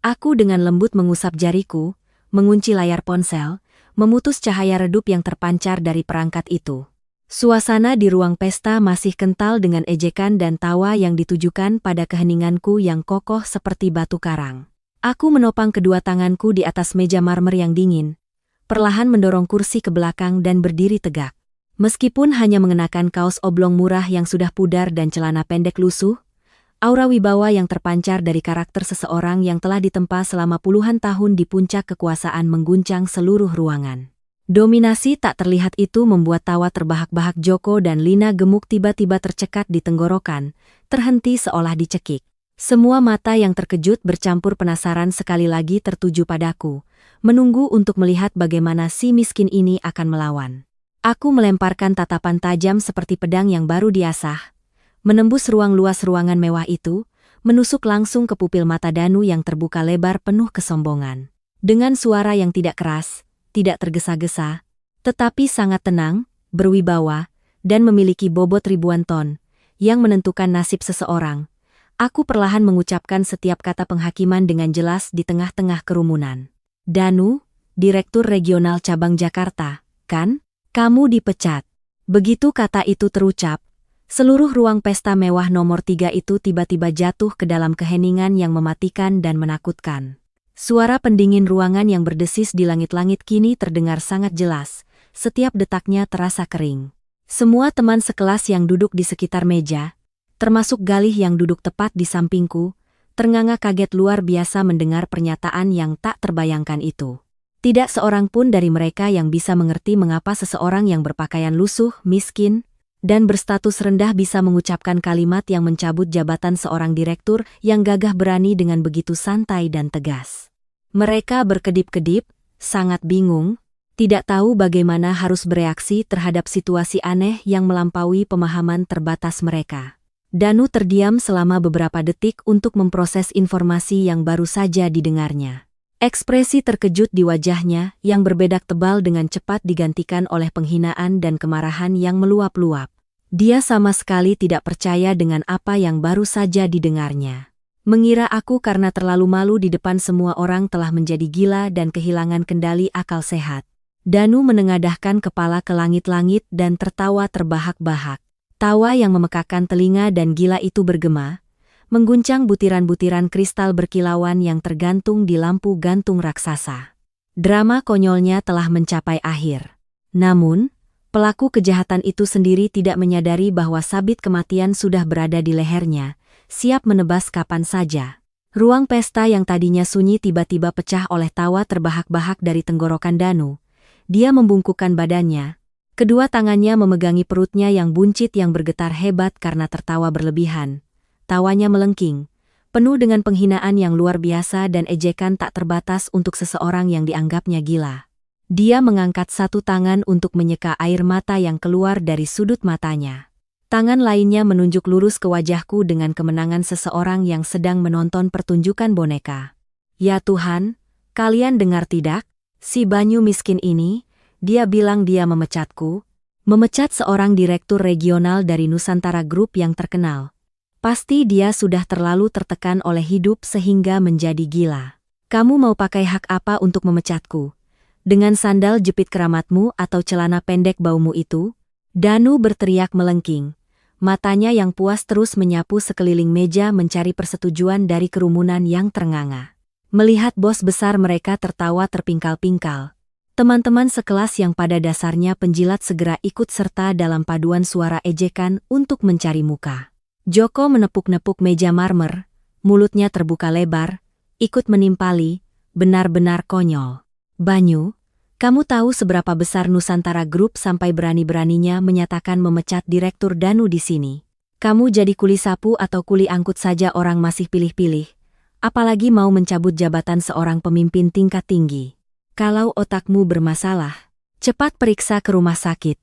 Aku dengan lembut mengusap jariku, mengunci layar ponsel, memutus cahaya redup yang terpancar dari perangkat itu. Suasana di ruang pesta masih kental dengan ejekan dan tawa yang ditujukan pada keheninganku yang kokoh seperti batu karang. Aku menopang kedua tanganku di atas meja marmer yang dingin, perlahan mendorong kursi ke belakang dan berdiri tegak. Meskipun hanya mengenakan kaos oblong murah yang sudah pudar dan celana pendek lusuh, aura wibawa yang terpancar dari karakter seseorang yang telah ditempa selama puluhan tahun di puncak kekuasaan mengguncang seluruh ruangan. Dominasi tak terlihat itu membuat tawa terbahak-bahak Joko dan Lina gemuk tiba-tiba tercekat di tenggorokan, terhenti seolah dicekik. Semua mata yang terkejut bercampur penasaran sekali lagi tertuju padaku, menunggu untuk melihat bagaimana si miskin ini akan melawan. Aku melemparkan tatapan tajam seperti pedang yang baru diasah, menembus ruang luas ruangan mewah itu, menusuk langsung ke pupil mata Danu yang terbuka lebar penuh kesombongan. Dengan suara yang tidak keras, tidak tergesa-gesa, tetapi sangat tenang, berwibawa, dan memiliki bobot ribuan ton, yang menentukan nasib seseorang. Aku perlahan mengucapkan setiap kata penghakiman dengan jelas di tengah-tengah kerumunan. Danu, Direktur Regional Cabang Jakarta, kan? Kamu dipecat. Begitu kata itu terucap, seluruh ruang pesta mewah nomor 3 itu tiba-tiba jatuh ke dalam keheningan yang mematikan dan menakutkan. Suara pendingin ruangan yang berdesis di langit-langit kini terdengar sangat jelas, setiap detaknya terasa kering. Semua teman sekelas yang duduk di sekitar meja, termasuk Galih yang duduk tepat di sampingku, ternganga kaget luar biasa mendengar pernyataan yang tak terbayangkan itu. Tidak seorang pun dari mereka yang bisa mengerti mengapa seseorang yang berpakaian lusuh, miskin, dan berstatus rendah bisa mengucapkan kalimat yang mencabut jabatan seorang direktur yang gagah berani dengan begitu santai dan tegas. Mereka berkedip-kedip, sangat bingung, tidak tahu bagaimana harus bereaksi terhadap situasi aneh yang melampaui pemahaman terbatas mereka. Danu terdiam selama beberapa detik untuk memproses informasi yang baru saja didengarnya. Ekspresi terkejut di wajahnya yang berbedak tebal dengan cepat digantikan oleh penghinaan dan kemarahan yang meluap-luap. Dia sama sekali tidak percaya dengan apa yang baru saja didengarnya. Mengira aku karena terlalu malu di depan semua orang telah menjadi gila dan kehilangan kendali akal sehat. Danu menengadahkan kepala ke langit-langit dan tertawa terbahak-bahak. Tawa yang memekakan telinga dan gila itu bergema, mengguncang butiran-butiran kristal berkilauan yang tergantung di lampu gantung raksasa. Drama konyolnya telah mencapai akhir. Namun, pelaku kejahatan itu sendiri tidak menyadari bahwa sabit kematian sudah berada di lehernya, siap menebas kapan saja. Ruang pesta yang tadinya sunyi tiba-tiba pecah oleh tawa terbahak-bahak dari tenggorokan Danu. Dia membungkukkan badannya. Kedua tangannya memegangi perutnya yang buncit yang bergetar hebat karena tertawa berlebihan. Tawanya melengking, penuh dengan penghinaan yang luar biasa dan ejekan tak terbatas untuk seseorang yang dianggapnya gila. Dia mengangkat satu tangan untuk menyeka air mata yang keluar dari sudut matanya. Tangan lainnya menunjuk lurus ke wajahku dengan kemenangan seseorang yang sedang menonton pertunjukan boneka. Ya Tuhan, kalian dengar tidak? Si Banyu miskin ini, dia bilang dia memecatku. Memecat seorang direktur regional dari Nusantara Group yang terkenal. Pasti dia sudah terlalu tertekan oleh hidup sehingga menjadi gila. Kamu mau pakai hak apa untuk memecatku? Dengan sandal jepit keramatmu atau celana pendek baumu itu? Danu berteriak melengking, matanya yang puas terus menyapu sekeliling meja mencari persetujuan dari kerumunan yang ternganga. Melihat bos besar mereka tertawa terpingkal-pingkal, teman-teman sekelas yang pada dasarnya penjilat segera ikut serta dalam paduan suara ejekan untuk mencari muka. Joko menepuk-nepuk meja marmer, mulutnya terbuka lebar, ikut menimpali, benar-benar konyol. Banyu, kamu tahu seberapa besar Nusantara Group sampai berani-beraninya menyatakan memecat Direktur Danu di sini? Kamu jadi kuli sapu atau kuli angkut saja orang masih pilih-pilih, apalagi mau mencabut jabatan seorang pemimpin tingkat tinggi. Kalau otakmu bermasalah, cepat periksa ke rumah sakit.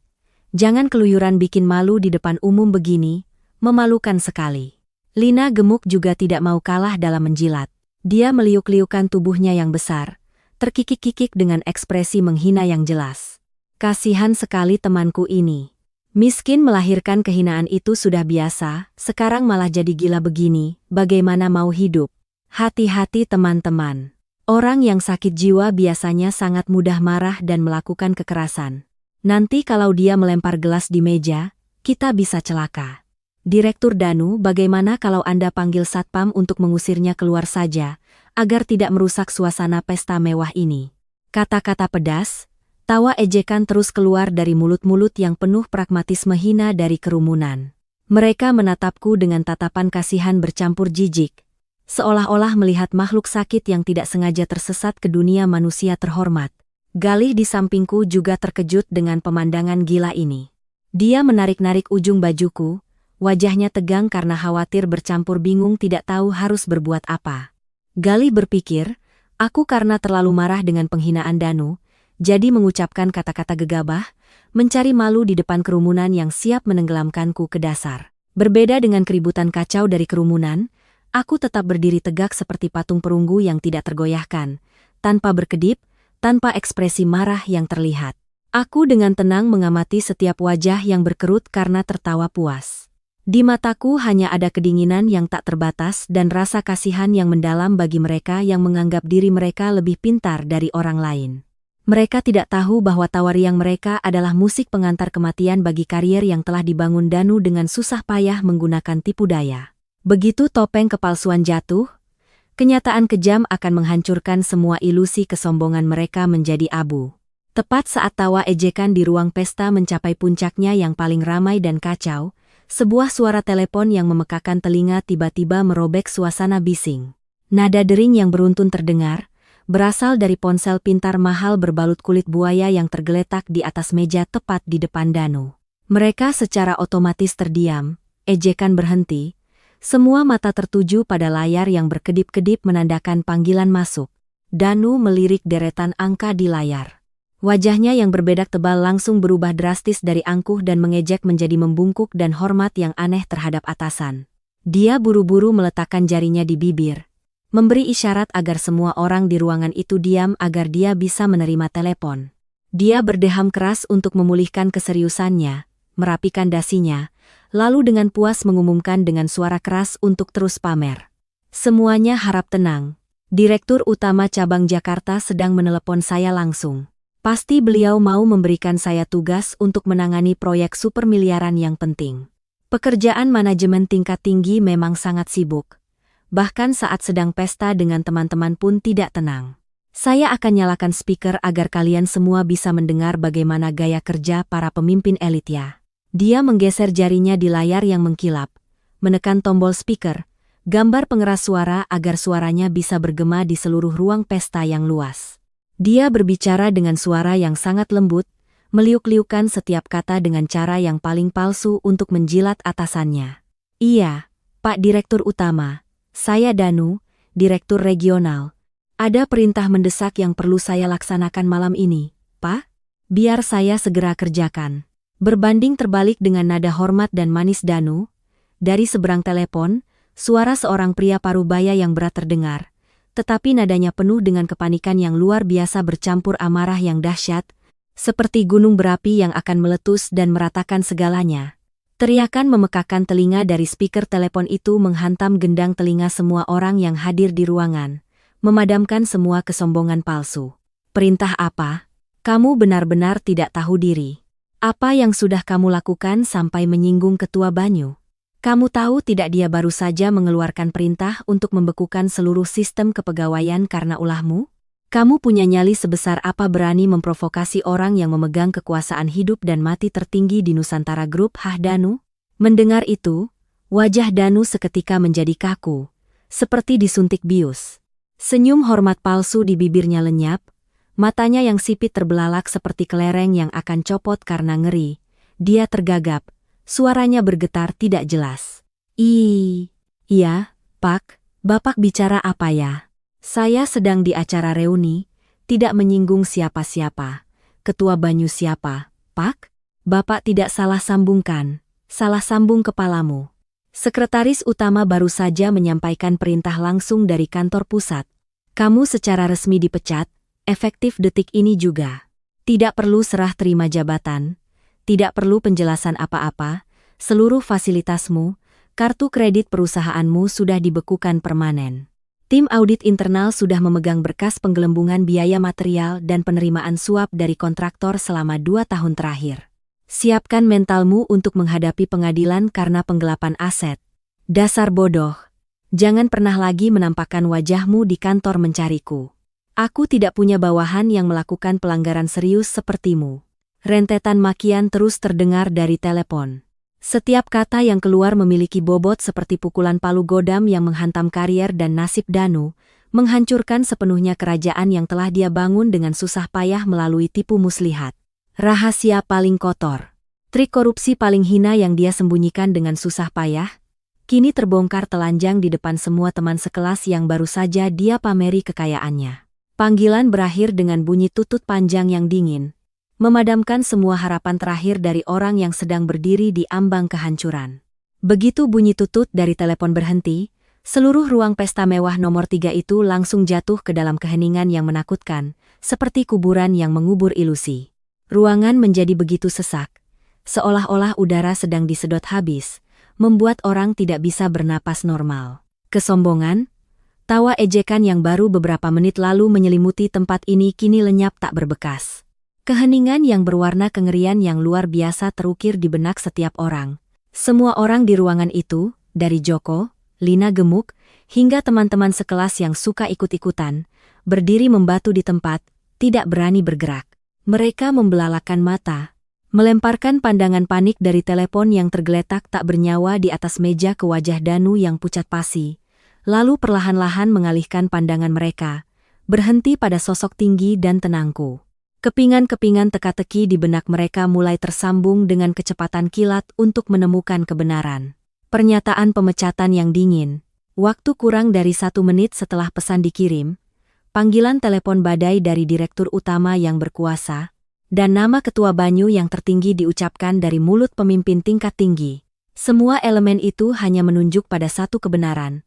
Jangan keluyuran bikin malu di depan umum begini, memalukan sekali. Lina gemuk juga tidak mau kalah dalam menjilat. Dia meliuk-liukan tubuhnya yang besar, terkikik-kikik dengan ekspresi menghina yang jelas. Kasihan sekali temanku ini. Miskin melahirkan kehinaan itu sudah biasa, sekarang malah jadi gila begini, bagaimana mau hidup? Hati-hati teman-teman. Orang yang sakit jiwa biasanya sangat mudah marah dan melakukan kekerasan. Nanti kalau dia melempar gelas di meja, kita bisa celaka. Direktur Danu, bagaimana kalau Anda panggil satpam untuk mengusirnya keluar saja, agar tidak merusak suasana pesta mewah ini? Kata-kata pedas, tawa ejekan terus keluar dari mulut-mulut yang penuh pragmatisme hina dari kerumunan. Mereka menatapku dengan tatapan kasihan bercampur jijik, seolah-olah melihat makhluk sakit yang tidak sengaja tersesat ke dunia manusia terhormat. Galih di sampingku juga terkejut dengan pemandangan gila ini. Dia menarik-narik ujung bajuku, wajahnya tegang karena khawatir bercampur bingung tidak tahu harus berbuat apa. Galih berpikir, aku karena terlalu marah dengan penghinaan Danu, jadi mengucapkan kata-kata gegabah, mencari malu di depan kerumunan yang siap menenggelamkanku ke dasar. Berbeda dengan keributan kacau dari kerumunan, aku tetap berdiri tegak seperti patung perunggu yang tidak tergoyahkan, tanpa berkedip, tanpa ekspresi marah yang terlihat. Aku dengan tenang mengamati setiap wajah yang berkerut karena tertawa puas. Di mataku hanya ada kedinginan yang tak terbatas dan rasa kasihan yang mendalam bagi mereka yang menganggap diri mereka lebih pintar dari orang lain. Mereka tidak tahu bahwa tawariang mereka adalah musik pengantar kematian bagi karier yang telah dibangun Danu dengan susah payah menggunakan tipu daya. Begitu topeng kepalsuan jatuh, kenyataan kejam akan menghancurkan semua ilusi kesombongan mereka menjadi abu. Tepat saat tawa ejekan di ruang pesta mencapai puncaknya yang paling ramai dan kacau, sebuah suara telepon yang memekakan telinga tiba-tiba merobek suasana bising. Nada dering yang beruntun terdengar, berasal dari ponsel pintar mahal berbalut kulit buaya yang tergeletak di atas meja tepat di depan Danu. Mereka secara otomatis terdiam, ejekan berhenti. Semua mata tertuju pada layar yang berkedip-kedip menandakan panggilan masuk. Danu melirik deretan angka di layar. Wajahnya yang berbedak tebal langsung berubah drastis dari angkuh dan mengejek menjadi membungkuk dan hormat yang aneh terhadap atasan. Dia buru-buru meletakkan jarinya di bibir, memberi isyarat agar semua orang di ruangan itu diam agar dia bisa menerima telepon. Dia berdeham keras untuk memulihkan keseriusannya, merapikan dasinya, lalu dengan puas mengumumkan dengan suara keras untuk terus pamer. Semuanya harap tenang. Direktur Utama Cabang Jakarta sedang menelepon saya langsung. Pasti beliau mau memberikan saya tugas untuk menangani proyek super miliaran yang penting. Pekerjaan manajemen tingkat tinggi memang sangat sibuk. Bahkan saat sedang pesta dengan teman-teman pun tidak tenang. Saya akan nyalakan speaker agar kalian semua bisa mendengar bagaimana gaya kerja para pemimpin elit ya. Dia menggeser jarinya di layar yang mengkilap, menekan tombol speaker, gambar pengeras suara agar suaranya bisa bergema di seluruh ruang pesta yang luas. Dia berbicara dengan suara yang sangat lembut, meliuk-liukan setiap kata dengan cara yang paling palsu untuk menjilat atasannya. Iya, Pak Direktur Utama, saya Danu, Direktur Regional. Ada perintah mendesak yang perlu saya laksanakan malam ini, Pak? Biar saya segera kerjakan. Berbanding terbalik dengan nada hormat dan manis Danu, dari seberang telepon, suara seorang pria parubaya yang berat terdengar, tetapi nadanya penuh dengan kepanikan yang luar biasa bercampur amarah yang dahsyat, seperti gunung berapi yang akan meletus dan meratakan segalanya. Teriakan memekakan telinga dari speaker telepon itu menghantam gendang telinga semua orang yang hadir di ruangan, memadamkan semua kesombongan palsu. Perintah apa? Kamu benar-benar tidak tahu diri. Apa yang sudah kamu lakukan sampai menyinggung Ketua Banyu? Kamu tahu tidak dia baru saja mengeluarkan perintah untuk membekukan seluruh sistem kepegawaian karena ulahmu? Kamu punya nyali sebesar apa berani memprovokasi orang yang memegang kekuasaan hidup dan mati tertinggi di Nusantara Group, Danu? Mendengar itu, wajah Danu seketika menjadi kaku, seperti disuntik bius. Senyum hormat palsu di bibirnya lenyap, matanya yang sipit terbelalak seperti kelereng yang akan copot karena ngeri. Dia tergagap, suaranya bergetar tidak jelas. Iya, Pak, Bapak bicara apa ya? Saya sedang di acara reuni, tidak menyinggung siapa-siapa. Ketua Banyu siapa, Pak? Bapak tidak salah sambungkan, salah sambung kepalamu. Sekretaris utama baru saja menyampaikan perintah langsung dari kantor pusat. Kamu secara resmi dipecat, efektif detik ini juga. Tidak perlu serah terima jabatan, tidak perlu penjelasan apa-apa, seluruh fasilitasmu, kartu kredit perusahaanmu sudah dibekukan permanen. Tim audit internal sudah memegang berkas penggelembungan biaya material dan penerimaan suap dari kontraktor selama 2 tahun terakhir. Siapkan mentalmu untuk menghadapi pengadilan karena penggelapan aset. Dasar bodoh. Jangan pernah lagi menampakkan wajahmu di kantor mencariku. Aku tidak punya bawahan yang melakukan pelanggaran serius sepertimu. Rentetan makian terus terdengar dari telepon. Setiap kata yang keluar memiliki bobot seperti pukulan palu godam yang menghantam karier dan nasib Danu, menghancurkan sepenuhnya kerajaan yang telah dia bangun dengan susah payah melalui tipu muslihat. Rahasia paling kotor, trik korupsi paling hina yang dia sembunyikan dengan susah payah, kini terbongkar telanjang di depan semua teman sekelas yang baru saja dia pameri kekayaannya. Panggilan berakhir dengan bunyi tutut panjang yang dingin, memadamkan semua harapan terakhir dari orang yang sedang berdiri di ambang kehancuran. Begitu bunyi tutut dari telepon berhenti, seluruh ruang pesta mewah nomor 3 itu langsung jatuh ke dalam keheningan yang menakutkan, seperti kuburan yang mengubur ilusi. Ruangan menjadi begitu sesak, seolah-olah udara sedang disedot habis, membuat orang tidak bisa bernapas normal. Kesombongan, tawa ejekan yang baru beberapa menit lalu menyelimuti tempat ini kini lenyap tak berbekas. Keheningan yang berwarna kengerian yang luar biasa terukir di benak setiap orang. Semua orang di ruangan itu, dari Joko, Lina gemuk, hingga teman-teman sekelas yang suka ikut-ikutan, berdiri membatu di tempat, tidak berani bergerak. Mereka membelalakan mata, melemparkan pandangan panik dari telepon yang tergeletak tak bernyawa di atas meja ke wajah Danu yang pucat pasi, lalu perlahan-lahan mengalihkan pandangan mereka, berhenti pada sosok tinggi dan tenangku. Kepingan-kepingan teka-teki di benak mereka mulai tersambung dengan kecepatan kilat untuk menemukan kebenaran. Pernyataan pemecatan yang dingin, waktu kurang dari 1 menit setelah pesan dikirim, panggilan telepon badai dari direktur utama yang berkuasa, dan nama Ketua Banyu yang tertinggi diucapkan dari mulut pemimpin tingkat tinggi. Semua elemen itu hanya menunjuk pada satu kebenaran.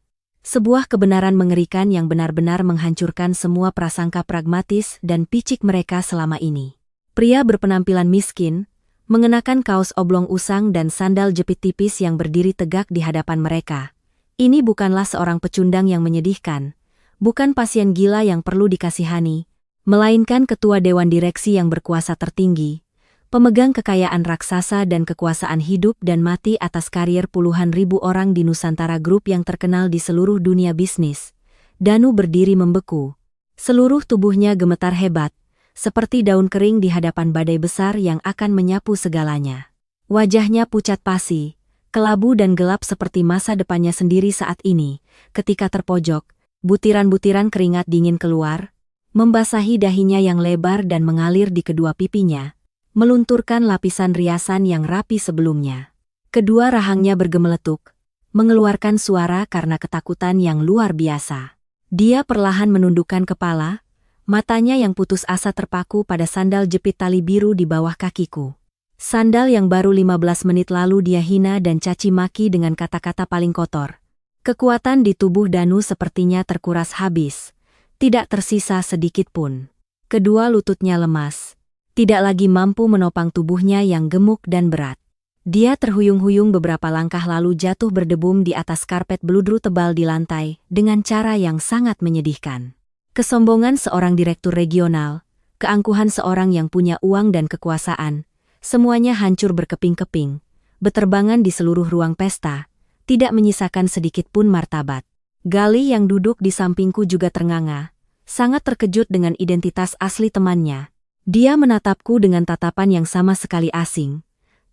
Sebuah kebenaran mengerikan yang benar-benar menghancurkan semua prasangka pragmatis dan picik mereka selama ini. Pria berpenampilan miskin, mengenakan kaos oblong usang dan sandal jepit tipis yang berdiri tegak di hadapan mereka. Ini bukanlah seorang pecundang yang menyedihkan, bukan pasien gila yang perlu dikasihani, melainkan ketua dewan direksi yang berkuasa tertinggi, pemegang kekayaan raksasa dan kekuasaan hidup dan mati atas karier puluhan ribu orang di Nusantara Group yang terkenal di seluruh dunia bisnis. Danu berdiri membeku. Seluruh tubuhnya gemetar hebat, seperti daun kering di hadapan badai besar yang akan menyapu segalanya. Wajahnya pucat pasi, kelabu dan gelap seperti masa depannya sendiri saat ini, ketika terpojok, butiran-butiran keringat dingin keluar, membasahi dahinya yang lebar dan mengalir di kedua pipinya, melunturkan lapisan riasan yang rapi sebelumnya. Kedua rahangnya bergemeletuk, mengeluarkan suara karena ketakutan yang luar biasa. Dia perlahan menundukkan kepala, matanya yang putus asa terpaku pada sandal jepit tali biru di bawah kakiku. Sandal yang baru 15 menit lalu dia hina dan caci maki dengan kata-kata paling kotor. Kekuatan di tubuh Danu sepertinya terkuras habis, tidak tersisa sedikit pun. Kedua lututnya lemas, tidak lagi mampu menopang tubuhnya yang gemuk dan berat. Dia terhuyung-huyung beberapa langkah lalu jatuh berdebum di atas karpet beludru tebal di lantai dengan cara yang sangat menyedihkan. Kesombongan seorang direktur regional, keangkuhan seorang yang punya uang dan kekuasaan, Semuanya hancur berkeping-keping, beterbangan di seluruh ruang pesta, tidak menyisakan sedikit pun martabat. Galih yang duduk di sampingku juga ternganga, sangat terkejut dengan identitas asli temannya. Dia menatapku dengan tatapan yang sama sekali asing,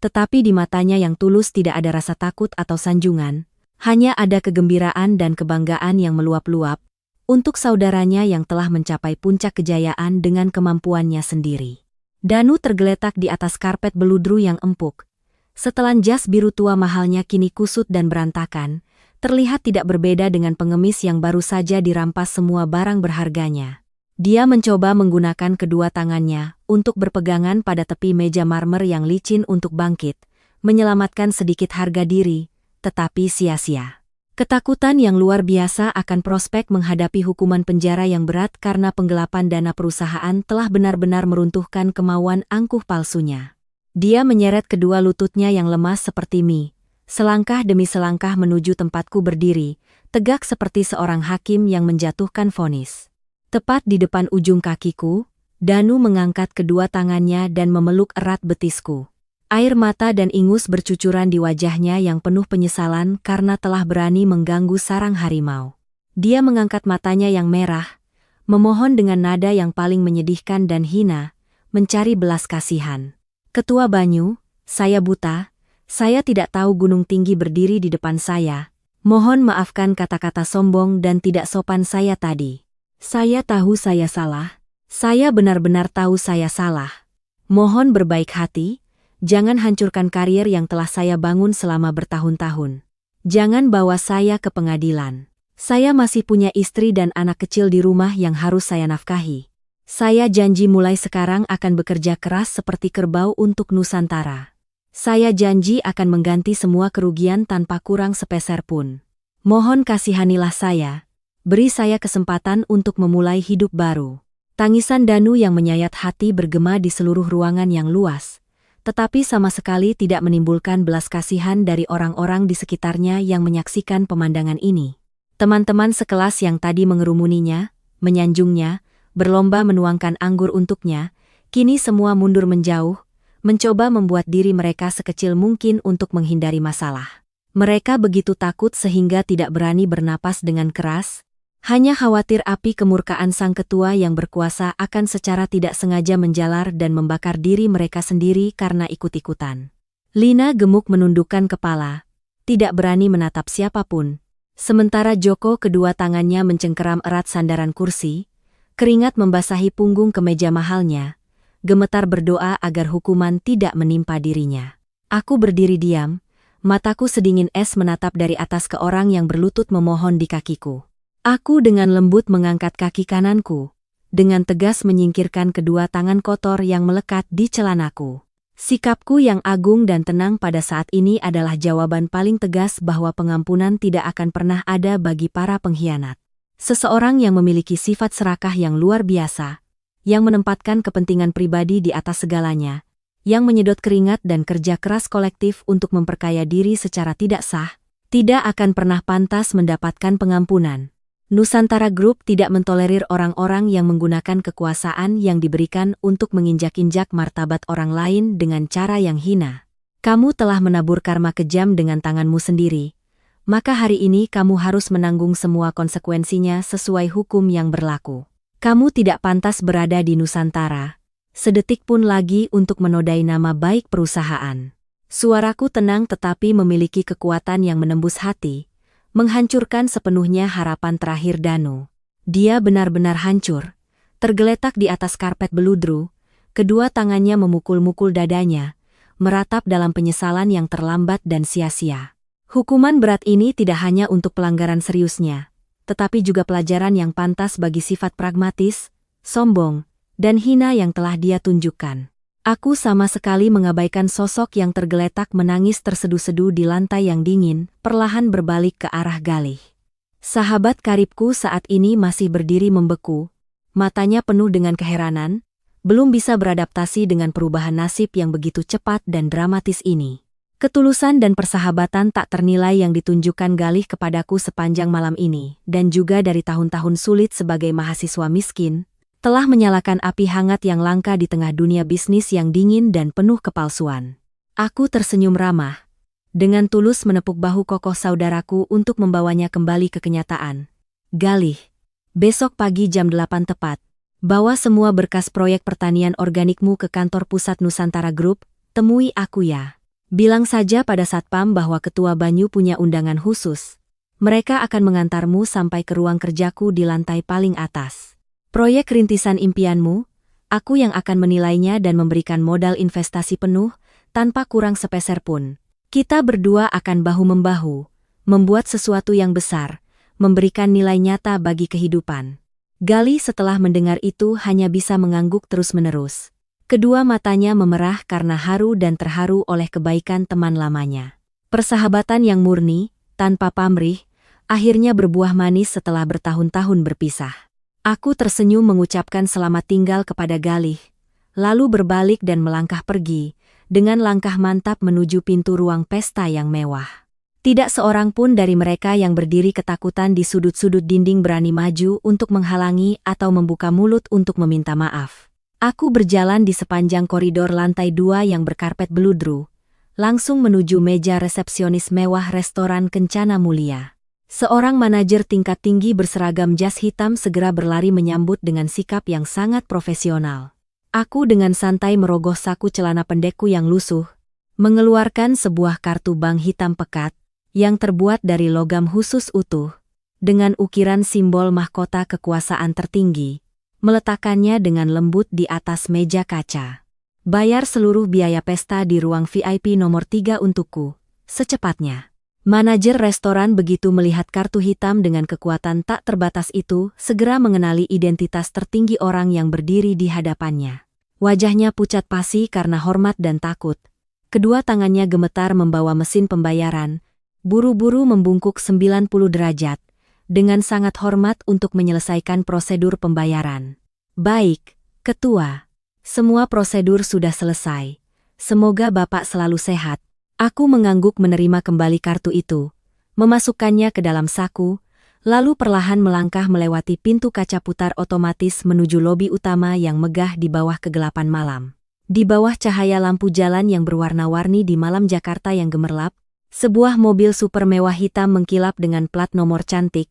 tetapi di matanya yang tulus tidak ada rasa takut atau sanjungan, hanya ada kegembiraan dan kebanggaan yang meluap-luap untuk saudaranya yang telah mencapai puncak kejayaan dengan kemampuannya sendiri. Danu tergeletak di atas karpet beludru yang empuk. Setelan jas biru tua mahalnya kini kusut dan berantakan, terlihat tidak berbeda dengan pengemis yang baru saja dirampas semua barang berharganya. Dia mencoba menggunakan kedua tangannya untuk berpegangan pada tepi meja marmer yang licin untuk bangkit, menyelamatkan sedikit harga diri, tetapi sia-sia. Ketakutan yang luar biasa akan prospek menghadapi hukuman penjara yang berat karena penggelapan dana perusahaan telah benar-benar meruntuhkan kemauan angkuh palsunya. Dia menyeret kedua lututnya yang lemas seperti mie, selangkah demi selangkah menuju tempatku berdiri, tegak seperti seorang hakim yang menjatuhkan vonis. Tepat di depan ujung kakiku, Danu mengangkat kedua tangannya dan memeluk erat betisku. Air mata dan ingus bercucuran di wajahnya yang penuh penyesalan karena telah berani mengganggu sarang harimau. Dia mengangkat matanya yang merah, memohon dengan nada yang paling menyedihkan dan hina, mencari belas kasihan. Ketua Banyu, saya buta, saya tidak tahu gunung tinggi berdiri di depan saya. Mohon maafkan kata-kata sombong dan tidak sopan saya tadi. Saya tahu saya salah. Saya benar-benar tahu saya salah. Mohon berbaik hati. Jangan hancurkan karier yang telah saya bangun selama bertahun-tahun. Jangan bawa saya ke pengadilan. Saya masih punya istri dan anak kecil di rumah yang harus saya nafkahi. Saya janji mulai sekarang akan bekerja keras seperti kerbau untuk Nusantara. Saya janji akan mengganti semua kerugian tanpa kurang sepeser pun. Mohon kasihanilah saya. Beri saya kesempatan untuk memulai hidup baru. Tangisan Danu yang menyayat hati bergema di seluruh ruangan yang luas, tetapi sama sekali tidak menimbulkan belas kasihan dari orang-orang di sekitarnya yang menyaksikan pemandangan ini. Teman-teman sekelas yang tadi mengerumuninya, menyanjungnya, berlomba menuangkan anggur untuknya, kini semua mundur menjauh, mencoba membuat diri mereka sekecil mungkin untuk menghindari masalah. Mereka begitu takut sehingga tidak berani bernapas dengan keras, hanya khawatir api kemurkaan sang ketua yang berkuasa akan secara tidak sengaja menjalar dan membakar diri mereka sendiri karena ikut-ikutan. Lina gemuk menundukkan kepala, tidak berani menatap siapapun. Sementara Joko kedua tangannya mencengkeram erat sandaran kursi, keringat membasahi punggung kemeja mahalnya, gemetar berdoa agar hukuman tidak menimpa dirinya. Aku berdiri diam, mataku sedingin es menatap dari atas ke orang yang berlutut memohon di kakiku. Aku dengan lembut mengangkat kaki kananku, dengan tegas menyingkirkan kedua tangan kotor yang melekat di celanaku. Sikapku yang agung dan tenang pada saat ini adalah jawaban paling tegas bahwa pengampunan tidak akan pernah ada bagi para pengkhianat. Seseorang yang memiliki sifat serakah yang luar biasa, yang menempatkan kepentingan pribadi di atas segalanya, yang menyedot keringat dan kerja keras kolektif untuk memperkaya diri secara tidak sah, tidak akan pernah pantas mendapatkan pengampunan. Nusantara Group tidak mentolerir orang-orang yang menggunakan kekuasaan yang diberikan untuk menginjak-injak martabat orang lain dengan cara yang hina. Kamu telah menabur karma kejam dengan tanganmu sendiri, maka hari ini kamu harus menanggung semua konsekuensinya sesuai hukum yang berlaku. Kamu tidak pantas berada di Nusantara sedetik pun lagi untuk menodai nama baik perusahaan. Suaraku tenang tetapi memiliki kekuatan yang menembus hati, menghancurkan sepenuhnya harapan terakhir Danu. Dia benar-benar hancur, tergeletak di atas karpet beludru, kedua tangannya memukul-mukul dadanya, meratap dalam penyesalan yang terlambat dan sia-sia. Hukuman berat ini tidak hanya untuk pelanggaran seriusnya, tetapi juga pelajaran yang pantas bagi sifat pragmatis, sombong, dan hina yang telah dia tunjukkan. Aku sama sekali mengabaikan sosok yang tergeletak menangis terseduh-seduh di lantai yang dingin, perlahan berbalik ke arah Galih. Sahabat karibku saat ini masih berdiri membeku, matanya penuh dengan keheranan, belum bisa beradaptasi dengan perubahan nasib yang begitu cepat dan dramatis ini. Ketulusan dan persahabatan tak ternilai yang ditunjukkan Galih kepadaku sepanjang malam ini, dan juga dari tahun-tahun sulit sebagai mahasiswa miskin, telah menyalakan api hangat yang langka di tengah dunia bisnis yang dingin dan penuh kepalsuan. Aku tersenyum ramah, dengan tulus menepuk bahu kokoh saudaraku untuk membawanya kembali ke kenyataan. Galih, besok pagi jam 8 tepat, bawa semua berkas proyek pertanian organikmu ke kantor pusat Nusantara Group, temui aku ya. Bilang saja pada Satpam bahwa Ketua Banyu punya undangan khusus. Mereka akan mengantarmu sampai ke ruang kerjaku di lantai paling atas. Proyek rintisan impianmu, aku yang akan menilainya dan memberikan modal investasi penuh, tanpa kurang sepeser pun. Kita berdua akan bahu-membahu, membuat sesuatu yang besar, memberikan nilai nyata bagi kehidupan. Galih setelah mendengar itu hanya bisa mengangguk terus-menerus. Kedua matanya memerah karena haru dan terharu oleh kebaikan teman lamanya. Persahabatan yang murni, tanpa pamrih, akhirnya berbuah manis setelah bertahun-tahun berpisah. Aku tersenyum mengucapkan selamat tinggal kepada Galih, lalu berbalik dan melangkah pergi, dengan langkah mantap menuju pintu ruang pesta yang mewah. Tidak seorang pun dari mereka yang berdiri ketakutan di sudut-sudut dinding berani maju untuk menghalangi atau membuka mulut untuk meminta maaf. Aku berjalan di sepanjang koridor lantai 2 yang berkarpet beludru, langsung menuju meja resepsionis mewah restoran Kencana Mulia. Seorang manajer tingkat tinggi berseragam jas hitam segera berlari menyambut dengan sikap yang sangat profesional. Aku dengan santai merogoh saku celana pendekku yang lusuh, mengeluarkan sebuah kartu bank hitam pekat, yang terbuat dari logam khusus utuh, dengan ukiran simbol mahkota kekuasaan tertinggi, meletakkannya dengan lembut di atas meja kaca. Bayar seluruh biaya pesta di ruang VIP nomor 3 untukku, secepatnya. Manajer restoran begitu melihat kartu hitam dengan kekuatan tak terbatas itu, segera mengenali identitas tertinggi orang yang berdiri di hadapannya. Wajahnya pucat pasi karena hormat dan takut. Kedua tangannya gemetar membawa mesin pembayaran, buru-buru membungkuk 90 derajat, dengan sangat hormat untuk menyelesaikan prosedur pembayaran. Baik, Ketua. Semua prosedur sudah selesai. Semoga Bapak selalu sehat. Aku mengangguk menerima kembali kartu itu, memasukkannya ke dalam saku, lalu perlahan melangkah melewati pintu kaca putar otomatis menuju lobi utama yang megah di bawah kegelapan malam. Di bawah cahaya lampu jalan yang berwarna-warni di malam Jakarta yang gemerlap, sebuah mobil super mewah hitam mengkilap dengan plat nomor cantik,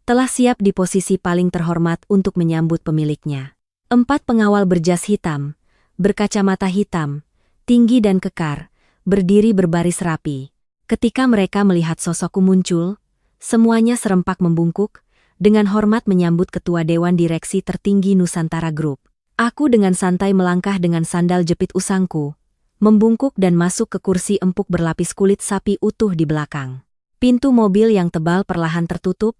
telah siap di posisi paling terhormat untuk menyambut pemiliknya. 4 pengawal berjas hitam, berkacamata hitam, tinggi dan kekar, berdiri berbaris rapi. Ketika mereka melihat sosokku muncul, semuanya serempak membungkuk, dengan hormat menyambut Ketua Dewan Direksi Tertinggi Nusantara Group. Aku dengan santai melangkah dengan sandal jepit usangku, membungkuk dan masuk ke kursi empuk berlapis kulit sapi utuh di belakang. Pintu mobil yang tebal perlahan tertutup,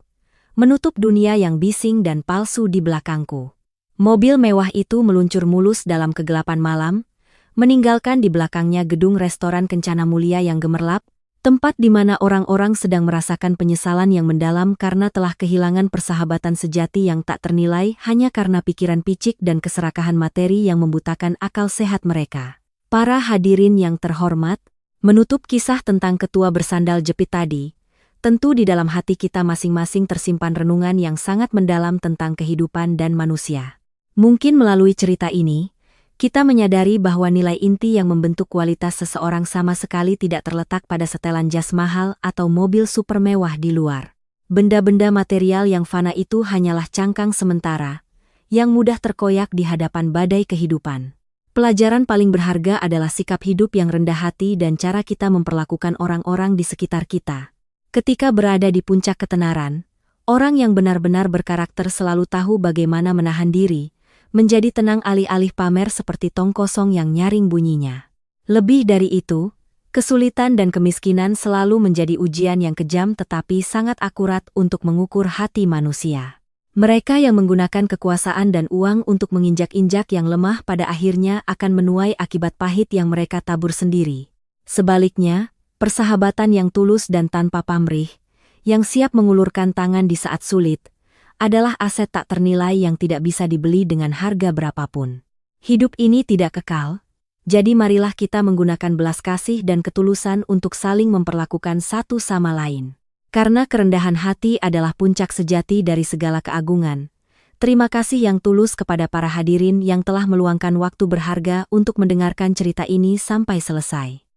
menutup dunia yang bising dan palsu di belakangku. Mobil mewah itu meluncur mulus dalam kegelapan malam, meninggalkan di belakangnya gedung restoran Kencana Mulia yang gemerlap, tempat di mana orang-orang sedang merasakan penyesalan yang mendalam karena telah kehilangan persahabatan sejati yang tak ternilai hanya karena pikiran picik dan keserakahan materi yang membutakan akal sehat mereka. Para hadirin yang terhormat, menutup kisah tentang Ketua bersandal jepit tadi, tentu di dalam hati kita masing-masing tersimpan renungan yang sangat mendalam tentang kehidupan dan manusia. Mungkin melalui cerita ini, kita menyadari bahwa nilai inti yang membentuk kualitas seseorang sama sekali tidak terletak pada setelan jas mahal atau mobil super mewah di luar. Benda-benda material yang fana itu hanyalah cangkang sementara, yang mudah terkoyak di hadapan badai kehidupan. Pelajaran paling berharga adalah sikap hidup yang rendah hati dan cara kita memperlakukan orang-orang di sekitar kita. Ketika berada di puncak ketenaran, orang yang benar-benar berkarakter selalu tahu bagaimana menahan diri, menjadi tenang alih-alih pamer seperti tong kosong yang nyaring bunyinya. Lebih dari itu, kesulitan dan kemiskinan selalu menjadi ujian yang kejam tetapi sangat akurat untuk mengukur hati manusia. Mereka yang menggunakan kekuasaan dan uang untuk menginjak-injak yang lemah pada akhirnya akan menuai akibat pahit yang mereka tabur sendiri. Sebaliknya, persahabatan yang tulus dan tanpa pamrih, yang siap mengulurkan tangan di saat sulit, adalah aset tak ternilai yang tidak bisa dibeli dengan harga berapapun. Hidup ini tidak kekal, jadi marilah kita menggunakan belas kasih dan ketulusan untuk saling memperlakukan satu sama lain. Karena kerendahan hati adalah puncak sejati dari segala keagungan, Terima kasih yang tulus kepada para hadirin yang telah meluangkan waktu berharga untuk mendengarkan cerita ini sampai selesai.